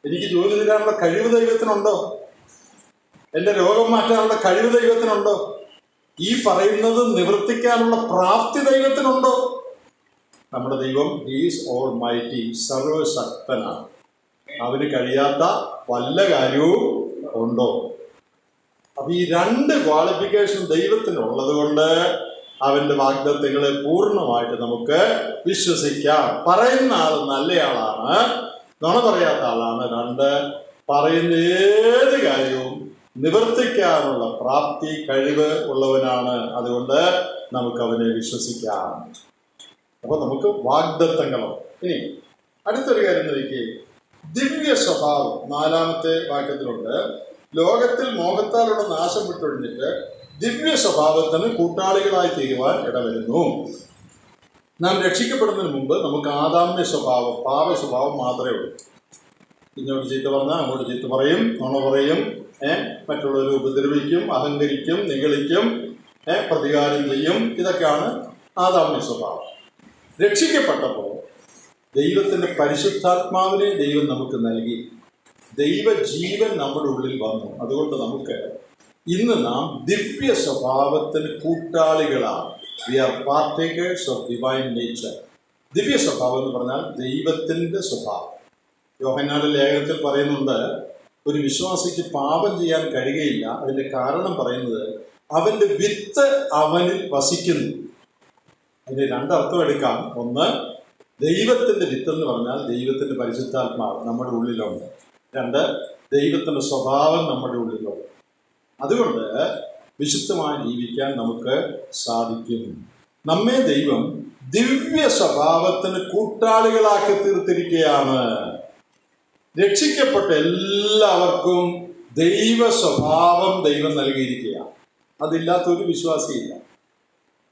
എനിക്ക് ജോലി തരാനുള്ള കഴിവ് ദൈവത്തിനുണ്ടോ? എൻ്റെ രോഗം മാറ്റാനുള്ള കഴിവ് ദൈവത്തിനുണ്ടോ? ഈ പറയുന്നത് നിവർത്തിക്കാനുള്ള പ്രാപ്തി ദൈവത്തിനുണ്ടോ? നമ്മുടെ ദൈവം ഈസ് ഓൾ മൈറ്റി, സർവശക്തനാണ്. അവന് കഴിയാത്ത വല്ല കാര്യവും ഉണ്ടോ? അപ്പൊ ഈ രണ്ട് ക്വാളിഫിക്കേഷൻ ദൈവത്തിനുള്ളത് കൊണ്ട് അവന്റെ വാഗ്ദത്തങ്ങളെ പൂർണ്ണമായിട്ട് നമുക്ക് വിശ്വസിക്കാം. പറയുന്ന ആൾ നല്ലയാളാണ്, നുണ പറയാത്ത ആളാണ്. രണ്ട്, പറയുന്ന ഏത് കാര്യവും നിവർത്തിക്കാനുള്ള പ്രാപ്തി, കഴിവ് ഉള്ളവനാണ്. അതുകൊണ്ട് നമുക്ക് അവനെ വിശ്വസിക്കാം. അപ്പൊ നമുക്ക് വാഗ്ദത്തങ്ങളോ. ഇനി അടുത്തൊരു കാര്യം നോക്കിയേ, ദിവ്യ സ്വഭാവം. 4-ാമത്തെ വാക്യത്തിലുണ്ട്, ലോകത്തിൽ മോഹത്താലുള്ള നാശം വിട്ടൊഴിഞ്ഞിട്ട് ദിവ്യ സ്വഭാവത്തിന് കൂട്ടാളികളായി തീരുവാൻ ഇടവരുന്നു. നാം രക്ഷിക്കപ്പെടുന്നതിന് മുമ്പ് നമുക്ക് ആദാമ്യ സ്വഭാവം, പാപ സ്വഭാവം മാത്രമേ ഉള്ളൂ. ഇങ്ങോട്ട് ചീത്ത പറഞ്ഞാൽ അങ്ങോട്ട് ചീത്ത പറയും, നുണ പറയും, മറ്റുള്ളവരെ ഉപദ്രവിക്കും, അഹങ്കരിക്കും, നിഗളിക്കും, പ്രതികാരം ചെയ്യും. ഇതൊക്കെയാണ് ആദാമ്യ സ്വഭാവം. രക്ഷിക്കപ്പെട്ടപ്പോൾ ദൈവത്തിൻ്റെ പരിശുദ്ധാത്മാവിനെ ദൈവം നമുക്ക് നൽകി. ദൈവജീവൻ നമ്മുടെ ഉള്ളിൽ വന്നു. അതുകൊണ്ട് നമുക്ക് ഇന്ന് നാം ദിവ്യ സ്വഭാവത്തിന് കൂട്ടാളികളാണ്. We are partakers of divine nature. ദിവ്യ സ്വഭാവം എന്ന് പറഞ്ഞാൽ ദൈവത്തിൻ്റെ സ്വഭാവം. യോഹന്നാന്റെ ലേഖനത്തിൽ പറയുന്നുണ്ട്, ഒരു വിശ്വാസിക്ക് പാപം ചെയ്യാൻ കഴിയുകയില്ല. അതിൻ്റെ കാരണം പറയുന്നത് അവൻ്റെ വിത്ത് അവനിൽ വസിക്കുന്നു. അതിന് രണ്ടർത്ഥം എടുക്കാം. ഒന്ന്, ദൈവത്തിൻ്റെ വിത്ത് എന്ന് പറഞ്ഞാൽ ദൈവത്തിൻ്റെ പരിശുദ്ധാത്മാവ് നമ്മുടെ ഉള്ളിലുണ്ട്. രണ്ട്, ദൈവത്തിൻ്റെ സ്വഭാവം നമ്മുടെ ഉള്ളിലുണ്ട്. അതുകൊണ്ട് വിശുദ്ധമായി ജീവിക്കാൻ നമുക്ക് സാധിക്കും. നമ്മെ ദൈവം ദിവ്യ സ്വഭാവത്തിന് കൂട്ടാളികളാക്കി തീർത്തിരിക്കുകയാണ്. രക്ഷിക്കപ്പെട്ട എല്ലാവർക്കും ദൈവ സ്വഭാവം ദൈവം നൽകിയിരിക്കുകയാണ്. അതില്ലാത്തൊരു വിശ്വാസിയില്ല.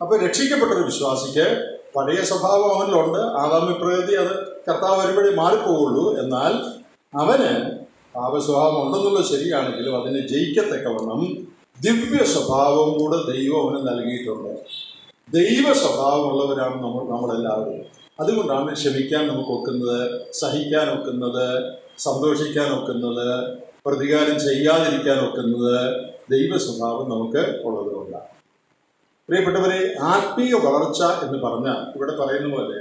അപ്പൊ രക്ഷിക്കപ്പെട്ടൊരു വിശ്വാസിക്ക് പഴയ സ്വഭാവം അവനിലുണ്ട്. ആദാമ്യ പ്രകൃതി അത് കർത്താവ് വരുമ്പോഴേ മാറിപ്പോവുള്ളൂ. എന്നാൽ അവന് പാപസ്വഭാവം ഉണ്ടെന്നുള്ളത് ശരിയാണെങ്കിലും അതിനെ ജയിക്കത്തക്കവണ്ണം ദിവ്യ സ്വഭാവം കൂടെ ദൈവം അവന് നൽകിയിട്ടുണ്ട്. ദൈവ സ്വഭാവമുള്ളവരാണ് നമ്മളെല്ലാവരും. അതുകൊണ്ടാണ് ക്ഷമിക്കാൻ നമുക്ക് ഒക്കുന്നത്, സഹിക്കാൻ ഒക്കുന്നത്, സന്തോഷിക്കാൻ ഒക്കുന്നത്, പ്രതികാരം ചെയ്യാതിരിക്കാൻ ഒക്കുന്നത്. ദൈവ സ്വഭാവം നമുക്ക് ഉള്ളതുകൊണ്ടാണ്. പ്രിയപ്പെട്ടവരെ, ആത്മീയ വളർച്ച എന്ന് പറഞ്ഞാൽ ഇവിടെ പറയുന്ന പോലെ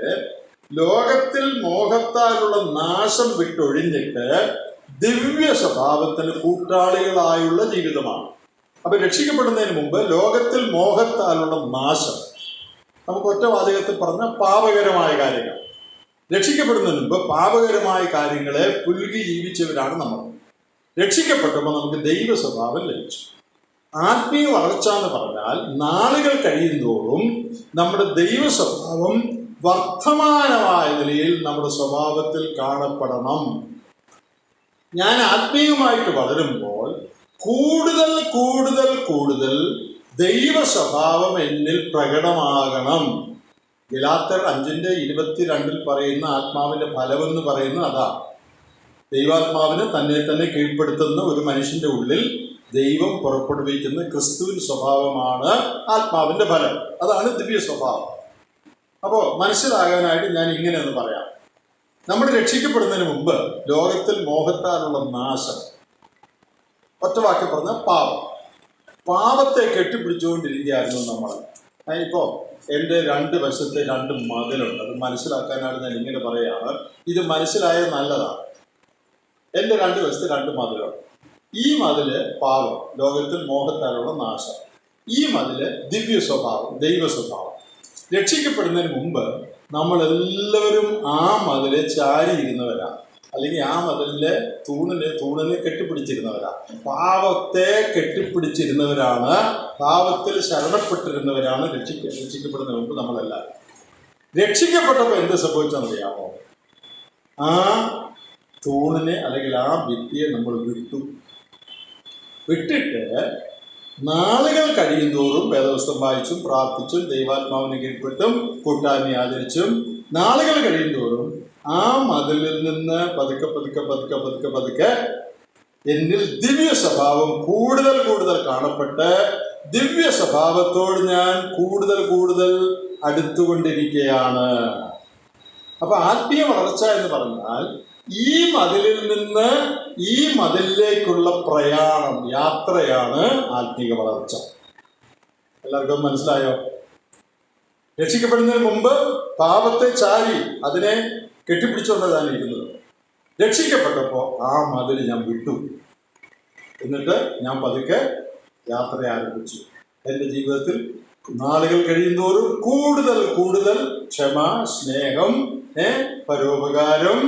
ലോകത്തിൽ മോഹത്താലുള്ള നാശം വിട്ടൊഴിഞ്ഞിട്ട് ദിവ്യ സ്വഭാവത്തിന് കൂട്ടാളികളായുള്ള ജീവിതമാണ്. അപ്പൊ രക്ഷിക്കപ്പെടുന്നതിന് മുമ്പ് ലോകത്തിൽ മോഹത്താലുള്ള നാശം, നമുക്ക് ഒറ്റ വാചകത്തിൽ പറഞ്ഞ പാപകരമായ കാര്യങ്ങൾ. രക്ഷിക്കപ്പെടുന്നതിന് മുമ്പ് പാപകരമായ കാര്യങ്ങളെ പുൽകി ജീവിച്ചവരാണ് നമ്മൾ. രക്ഷിക്കപ്പെട്ടപ്പോൾ നമുക്ക് ദൈവ സ്വഭാവം ലഭിച്ചു. ആത്മീയ വളർച്ച എന്ന് പറഞ്ഞാൽ നാളുകൾ കഴിയുന്തോറും നമ്മുടെ ദൈവ സ്വഭാവം വർത്തമാനമായ നിലയിൽ നമ്മുടെ സ്വഭാവത്തിൽ കാണപ്പെടണം. ഞാൻ ആത്മീയമായിട്ട് വളരുമ്പോൾ കൂടുതൽ കൂടുതൽ കൂടുതൽ ദൈവ സ്വഭാവം എന്നിൽ പ്രകടമാകണം. ഗലാത്യർ 5:22 പറയുന്ന ആത്മാവിന്റെ ഫലമെന്ന് പറയുന്നത് അതാ. ദൈവാത്മാവിന് തന്നെ തന്നെ കീഴ്പ്പെടുത്തുന്ന ഒരു മനുഷ്യന്റെ ഉള്ളിൽ ദൈവം പുറപ്പെടുവിക്കുന്ന ക്രിസ്തുവിൻ സ്വഭാവമാണ് ആത്മാവിന്റെ ഫലം. അതാണ് ദിവ്യ സ്വഭാവം. അപ്പോൾ മനസ്സിലാകാനായിട്ട് ഞാൻ ഇങ്ങനെയൊന്ന് പറയാം. നമ്മൾ രക്ഷിക്കപ്പെടുന്നതിന് മുമ്പ് ലോകത്തിൽ മോഹത്താലുള്ള നാശം, ഒറ്റ വാക്കി പറഞ്ഞ പാപത്തെ കെട്ടിപ്പിടിച്ചുകൊണ്ടിരിക്കുകയായിരുന്നു നമ്മൾ. ഇപ്പോൾ എൻ്റെ രണ്ട് വശത്തെ രണ്ട് മതിലുണ്ട്. അത് മനസ്സിലാക്കാനായിട്ട് ഞാൻ ഇങ്ങനെ പറയുകയാണ്. ഇത് മനസ്സിലായത് നല്ലതാണ്. എൻ്റെ രണ്ട് വശത്ത് രണ്ട് മതിലുണ്ട്. ഈ മതില് പാപം, ലോകത്തിൽ മോഹത്താലുള്ള നാശം. ഈ മതില് ദിവ്യ സ്വഭാവം, ദൈവ സ്വഭാവം. രക്ഷിക്കപ്പെടുന്നതിന് മുമ്പ് നമ്മളെല്ലാവരും ആ മതിലെ ചാരിയിരുന്നവരാണ്, അല്ലെങ്കിൽ ആ മതിലിലെ തൂണിനെ കെട്ടിപ്പിടിച്ചിരുന്നവരാണ്. പാപത്തെ കെട്ടിപ്പിടിച്ചിരുന്നവരാണ്, പാപത്തിൽ ശരണപ്പെട്ടിരുന്നവരാണ് രക്ഷിക്കപ്പെടുന്നതിന് മുമ്പ് നമ്മളെല്ലാവരും. രക്ഷിക്കപ്പെട്ടപ്പോൾ എന്ത് സംഭവിച്ചെന്നറിയാമോ? ആ തൂണിനെ അല്ലെങ്കിൽ ആ ഭിത്തിയെ നമ്മൾ വിട്ടിട്ട് നാളുകൾ കഴിയുന്തോറും വേദപുസ്തകം വായിച്ചും പ്രാർത്ഥിച്ചും ദൈവാത്മാവിനെ കീഴ്പ്പെട്ടും കൂട്ടായ്മ ആചരിച്ചും നാളുകൾ കഴിയുന്തോറും ആ മതിലിൽ നിന്ന് പതുക്കെ എന്നിൽ ദിവ്യ സ്വഭാവം കൂടുതൽ കൂടുതൽ കാണപ്പെട്ട് ദിവ്യ സ്വഭാവത്തോട് ഞാൻ കൂടുതൽ അടുത്തുകൊണ്ടിരിക്കുകയാണ്. അപ്പൊ ആത്മീയ വളർച്ച എന്ന് പറഞ്ഞാൽ ഈ മതിലിൽ നിന്ന് ഈ മതിലിലേക്കുള്ള പ്രയാണം, യാത്രയാണ് ആത്മീയ വളർച്ച. എല്ലാവർക്കും മനസ്സിലായോ? രക്ഷിക്കപ്പെടുന്നതിന് മുമ്പ് പാപത്തെ ചാരി അതിനെ കെട്ടിപ്പിടിച്ചുകൊണ്ടതാണ് ഇരുന്നത്. രക്ഷിക്കപ്പെട്ടപ്പോൾ ആ മതിൽ ഞാൻ വിട്ടു. എന്നിട്ട് ഞാൻ പതുക്കെ യാത്ര ആരംഭിച്ചു. എൻ്റെ ജീവിതത്തിൽ നാളുകൾ കഴിയുന്തോറും കൂടുതൽ കൂടുതൽ ക്ഷമ, സ്നേഹം, പരോപകാരം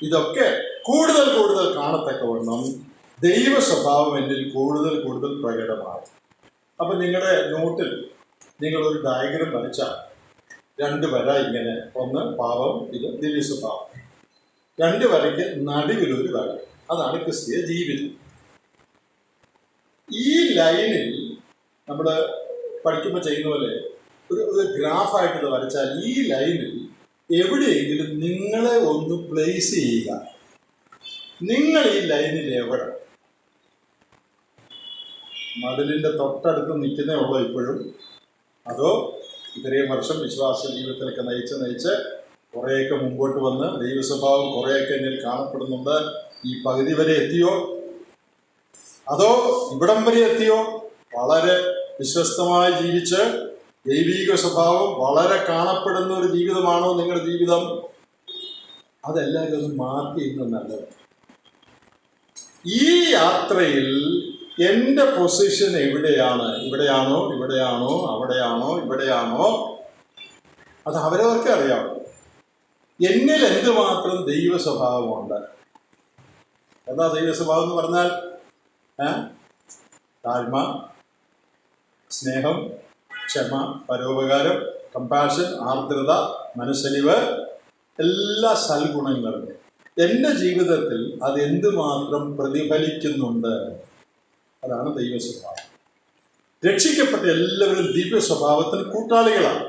ഇതൊക്കെ കൂടുതൽ കൂടുതൽ കാണത്തക്കവണ്ണം ദൈവ സ്വഭാവം എന്നിൽ കൂടുതൽ കൂടുതൽ പ്രകടമാണ്. അപ്പം നിങ്ങളുടെ നോട്ടിൽ നിങ്ങളൊരു ഡയഗ്രം വരച്ചാൽ 2 വര ഇങ്ങനെ, ഒന്ന് പാപം, ഇത് ദിവ്യ സ്വഭാവം. 2 വരയ്ക്ക് നടുവിലൊരു വര, അതാണ് ക്രിസ്തീയ ജീവിതം. ഈ ലൈനിൽ നമ്മൾ പഠിക്കുമ്പോൾ ചെയ്യുന്ന പോലെ ഒരു ഗ്രാഫായിട്ട് ഇത് വരച്ചാൽ ഈ ലൈനിൽ എവിടെയെങ്കിലും നിങ്ങളെ ഒന്ന് പ്ലേസ് ചെയ്യുക. നിങ്ങൾ ഈ ലൈനിൽ എവിടെ? മതിലിൻ്റെ തൊട്ടടുത്ത് നിൽക്കുന്നേ ഉള്ളൂ ഇപ്പോഴും? അതോ ഇത്രയും വർഷം വിശ്വാസ ജീവിതത്തിലൊക്കെ നയിച്ച് കുറേയൊക്കെ മുമ്പോട്ട് വന്ന് ദൈവസ്വഭാവം കുറേയൊക്കെ എന്നിൽ കാണപ്പെടുന്നുണ്ട്, ഈ പകുതി വരെ എത്തിയോ? അതോ ഇവിടം വരെ എത്തിയോ? വളരെ വിശ്വസ്തമായി ജീവിച്ച് ദൈവീക സ്വഭാവം വളരെ കാണപ്പെടുന്ന ഒരു ജീവിതമാണോ നിങ്ങളുടെ ജീവിതം? അതെല്ലാവരും ഒന്ന് മാർക്ക് ചെയ്യുന്നത് നല്ലത്. ഈ യാത്രയിൽ എൻ്റെ പൊസിഷൻ എവിടെയാണ്? ഇവിടെയാണോ, ഇവിടെയാണോ, അവിടെയാണോ, ഇവിടെയാണോ? അത് അവരവർക്ക് അറിയാമോ. എന്നിൽ എന്തുമാത്രം ദൈവ സ്വഭാവമുണ്ട്? എന്താ ദൈവ സ്വഭാവം എന്ന് പറഞ്ഞാൽ? താഴ്മ, സ്നേഹം, ക്ഷമ, പരോപകാരം, കമ്പാഷൻ, ആർദ്രത, മനസ്സലിവ്, എല്ലാ സൽഗുണങ്ങളും എൻ്റെ ജീവിതത്തിൽ അതെന്തുമാത്രം പ്രതിഫലിക്കുന്നുണ്ട്? അതാണ് ദൈവ സ്വഭാവം. രക്ഷിക്കപ്പെട്ട എല്ലാവരും ദിവ്യ സ്വഭാവത്തിന് കൂട്ടാളികളാണ്.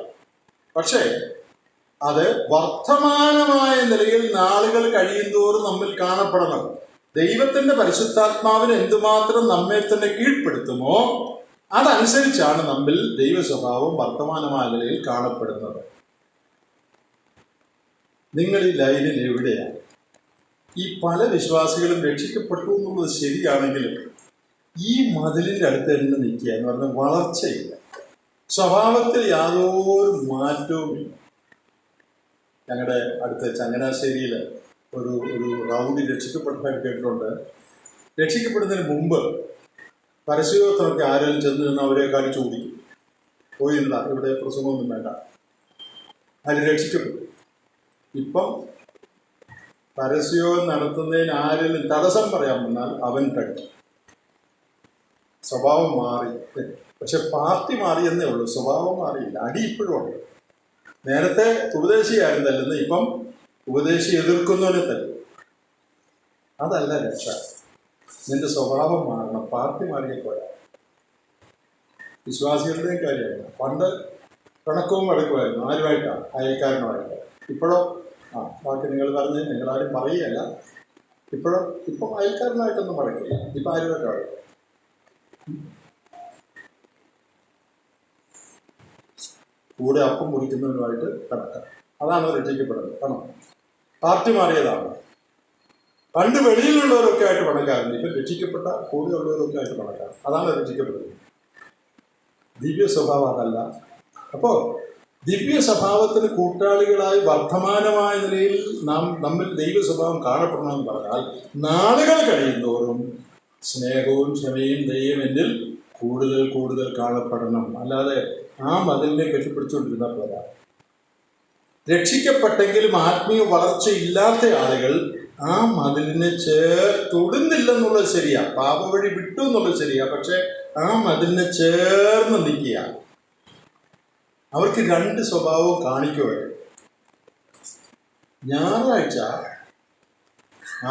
പക്ഷേ അത് വർത്തമാനമായ നിലയിൽ നാളുകൾ കഴിയുന്തോറും നമ്മിൽ കാണപ്പെടണം. ദൈവത്തിൻ്റെ പരിശുദ്ധാത്മാവിന് എന്തുമാത്രം നമ്മെ തന്നെ കീഴ്പ്പെടുത്തുമോ അതനുസരിച്ചാണ് നമ്മിൽ ദൈവ സ്വഭാവം വർത്തമാനമായ നിലയിൽ കാണപ്പെടുന്നത്. നിങ്ങൾ ഈ ലൈനിൽ എവിടെയാണ്? ഈ പല വിശ്വാസികളും രക്ഷിക്കപ്പെട്ടു എന്നുള്ളത് ശരിയാണെങ്കിലും ഈ മതിലിൻ്റെ അടുത്ത് തന്നെ നിൽക്കുക എന്ന് പറഞ്ഞാൽ വളർച്ചയില്ല, സ്വഭാവത്തിൽ യാതൊരു മാറ്റവുമില്ല. ഞങ്ങളുടെ അടുത്ത ചങ്ങനാശ്ശേരിയിൽ ഒരു റൗഡി രക്ഷിക്കപ്പെട്ടതായിട്ട് കേട്ടിട്ടുണ്ട്. രക്ഷിക്കപ്പെടുന്നതിന് മുമ്പ് പരസ്യോത്രമൊക്കെ ആരെങ്കിലും ചെന്ന് നിന്ന് അവരെ കാണിച്ചു കുടിക്കും. പോയില്ല, ഇവിടെ പ്രസംഗമൊന്നും വേണ്ട, അതിൽ രക്ഷിക്കപ്പെട്ടു. ഇപ്പം പരസ്യം നടത്തുന്നതിന് ആരെങ്കിലും തടസ്സം പറയാൻ വന്നാൽ അവൻ കഴിക്കും. സ്വഭാവം മാറി. പക്ഷെ പാർട്ടി മാറിയെന്നേ ഉള്ളൂ, സ്വഭാവം മാറിയില്ല. അടി ഇപ്പോഴും ഉണ്ട്. നേരത്തെ ഉപദേശിയായിരുന്നു തല്ലുന്നത്, ഇപ്പം ഉപദേശി എതിർക്കുന്നവനെ തല്ലും. അതല്ല രക്ഷ. നിന്റെ സ്വഭാവം മാറണം, പാർട്ടി മാറിയ പോരാ. വിശ്വാസികളുടെയും കാര്യമാണ്. പണ്ട് പിണക്കവും വഴക്കുമായിരുന്നു. ആരുമായിട്ടാണ്? അയൽക്കാരനുമായിട്ട്. ഇപ്പോഴോ ബാക്കി നിങ്ങൾ പറഞ്ഞ് നിങ്ങളാരും പറയുകയല്ല. ഇപ്പം അയൽക്കാരനായിട്ടൊന്നും വഴക്കില്ല. ഇപ്പം ആരുമായിട്ടാണ്? കൂടെ അപ്പം മുറിക്കുന്നവരുമായിട്ട് കണക്കാം. അതാണ് രക്ഷിക്കപ്പെടുന്നത്. കാരണം പാർട്ടി മാറിയതാണ്. പണ്ട് വെളിയിലുള്ളവരൊക്കെ ആയിട്ട് പണക്കാരുണ്ട്, ഇപ്പം രക്ഷിക്കപ്പെട്ട കൂടെ ഉള്ളവരൊക്കെ ആയിട്ട് പണക്കാർ. അതാണ് രക്ഷിക്കപ്പെടുന്നത്. ദിവ്യ സ്വഭാവം അതല്ല. അപ്പോൾ ദിവ്യ സ്വഭാവത്തിന് കൂട്ടാളികളായി വർത്തമാനമായ നിലയിൽ നമ്മിൽ ദൈവ സ്വഭാവം കാണപ്പെടണമെന്ന് പറഞ്ഞാൽ നാളുകൾ കഴിയുന്തോറും സ്നേഹവും ക്ഷമയും ദൈവം എന്നിൽ കൂടുതൽ കൂടുതൽ കാണപ്പെടണം. അല്ലാതെ ആ മതിലിനെ കെട്ടിപ്പിടിച്ചുകൊണ്ടിരുന്നാൽ പോരാ. രക്ഷിക്കപ്പെട്ടെങ്കിലും ആത്മീയ വളർച്ചയില്ലാത്ത ആളുകൾ ആ മതിലിനെ തൊടുന്നില്ലെന്നുള്ളത് ശരിയാ, പാപവഴി വിട്ടു എന്നുള്ളത് ശരിയാ. പക്ഷെ ആ മതിലിനെ ചേർന്ന് നിൽക്കുക. അവർക്ക് 2 സ്വഭാവവും കാണിക്കുകയാണ്. ഞായറാഴ്ച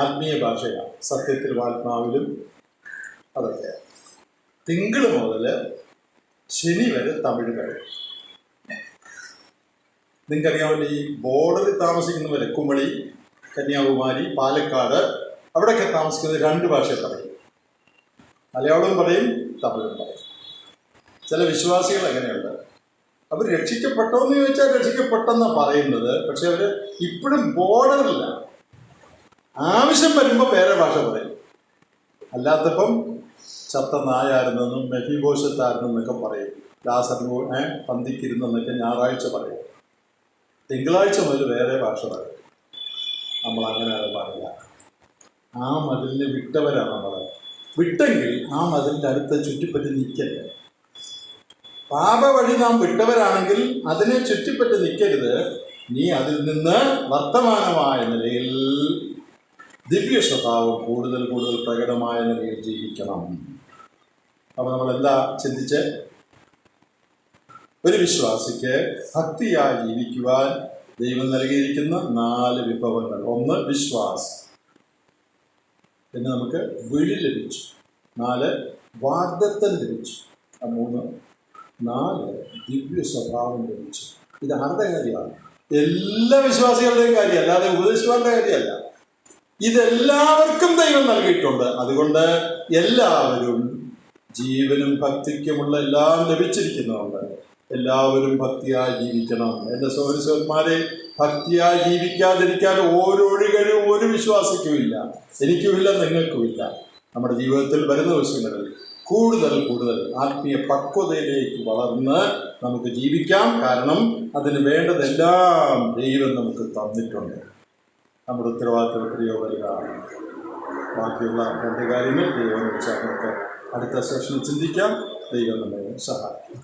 ആത്മീയ ഭാഷയാണ്, സത്യത്തിലും ആത്മാവിലും അതൊക്കെ. തിങ്കൾ മുതൽ ശനി വരെ തമിഴ് കഴിയും. നിങ്ങൾക്കറിയാമല്ലോ, ഈ ബോർഡറിൽ താമസിക്കുന്നവരെ കുമളി, കന്യാകുമാരി, പാലക്കാട് അവിടെയൊക്കെ താമസിക്കുന്നത് 2 ഭാഷ പറയും. മലയാളവും പറയും, തമിഴും പറയും. ചില വിശ്വാസികൾ എങ്ങനെയുണ്ട്, അവർ രക്ഷിക്കപ്പെട്ടോ എന്ന് ചോദിച്ചാൽ രക്ഷിക്കപ്പെട്ടെന്നാണ് പറയുന്നത്. പക്ഷെ അവർ ഇപ്പോഴും ബോർഡറില്ല. ആവശ്യം വരുമ്പോൾ വേറെ ഭാഷ പറയും. അല്ലാത്തപ്പം ചത്ത നായായിരുന്നെന്നും മെഫിബോശത്തായിരുന്നെന്നൊക്കെ പറയും. ലാസറിനെ പന്തിക്കിരുന്നെന്നൊക്കെ ഞായറാഴ്ച പറയും. തിങ്കളാഴ്ച മുതൽ വേറെ ഭാഷ പറയും. നമ്മൾ അങ്ങനെ അത് പറയില്ല. ആ മതിലിനെ വിട്ടവരാണ് നമ്മൾ. വിട്ടെങ്കിൽ ആ മതിലിൻ്റെ അടുത്ത് ചുറ്റിപ്പറ്റി നിൽക്കരുത്. പാപ വഴി നാം വിട്ടവരാണെങ്കിൽ അതിനെ ചുറ്റിപ്പറ്റി നിൽക്കരുത്. നീ അതിൽ നിന്ന് വർത്തമാനമായ നിലയിൽ ദിവ്യ സ്വഭാവം കൂടുതൽ കൂടുതൽ പ്രകടമായ നിലയിൽ ജീവിക്കണം. അപ്പോൾ നമ്മൾ എന്താ ചിന്തിച്ച്? ഒരു വിശ്വാസിക്ക് ഭക്തിയായി ജീവിക്കുവാൻ ദൈവം നൽകിയിരിക്കുന്ന 4 വിഭവങ്ങൾ. 1 വിശ്വാസം, പിന്നെ നമുക്ക് വിളി ലഭിച്ചു. 4 വാഗ്ദത്തം ലഭിച്ചു. 4 ദിവ്യ സ്വഭാവം ലഭിച്ചു. ഇത് ആരുടെ കാര്യമാണ്? എല്ലാ വിശ്വാസികളുടെയും കാര്യം, അല്ലാതെ ഉപദേശികളുടെ കാര്യമല്ല. ഇതെല്ലാവർക്കും ദൈവം നൽകിയിട്ടുണ്ട്. അതുകൊണ്ട് എല്ലാവരും ജീവനും ഭക്തിക്കുമുള്ള എല്ലാം ലഭിച്ചിരിക്കുന്നുണ്ട്. എല്ലാവരും ഭക്തിയായി ജീവിക്കണം. എൻ്റെ സഹോദരന്മാരെ, ഭക്തിയായി ജീവിക്കാതിരിക്കാൻ ഓരോഴികളും ഒരു വിശ്വാസിക്കുമില്ല, എനിക്കുമില്ല, നിങ്ങൾക്കുമില്ല. നമ്മുടെ ജീവിതത്തിൽ വരുന്ന ദിവസങ്ങളിൽ കൂടുതൽ കൂടുതൽ ആത്മീയ പക്വതയിലേക്ക് വളർന്ന് നമുക്ക് ജീവിക്കാം. കാരണം അതിന് വേണ്ടതെല്ലാം ദൈവം നമുക്ക് തന്നിട്ടുണ്ട്. നമ്മുടെ ഉത്തരവാദിത്വ വലുതാണ്. ബാക്കിയുള്ള 2 കാര്യങ്ങൾ ദൈവം വെച്ചാൽ നമുക്ക് അടുത്ത സെഷനിൽ ചിന്തിക്കാം. ദൈവം നമ്മെ സഹായിക്കും.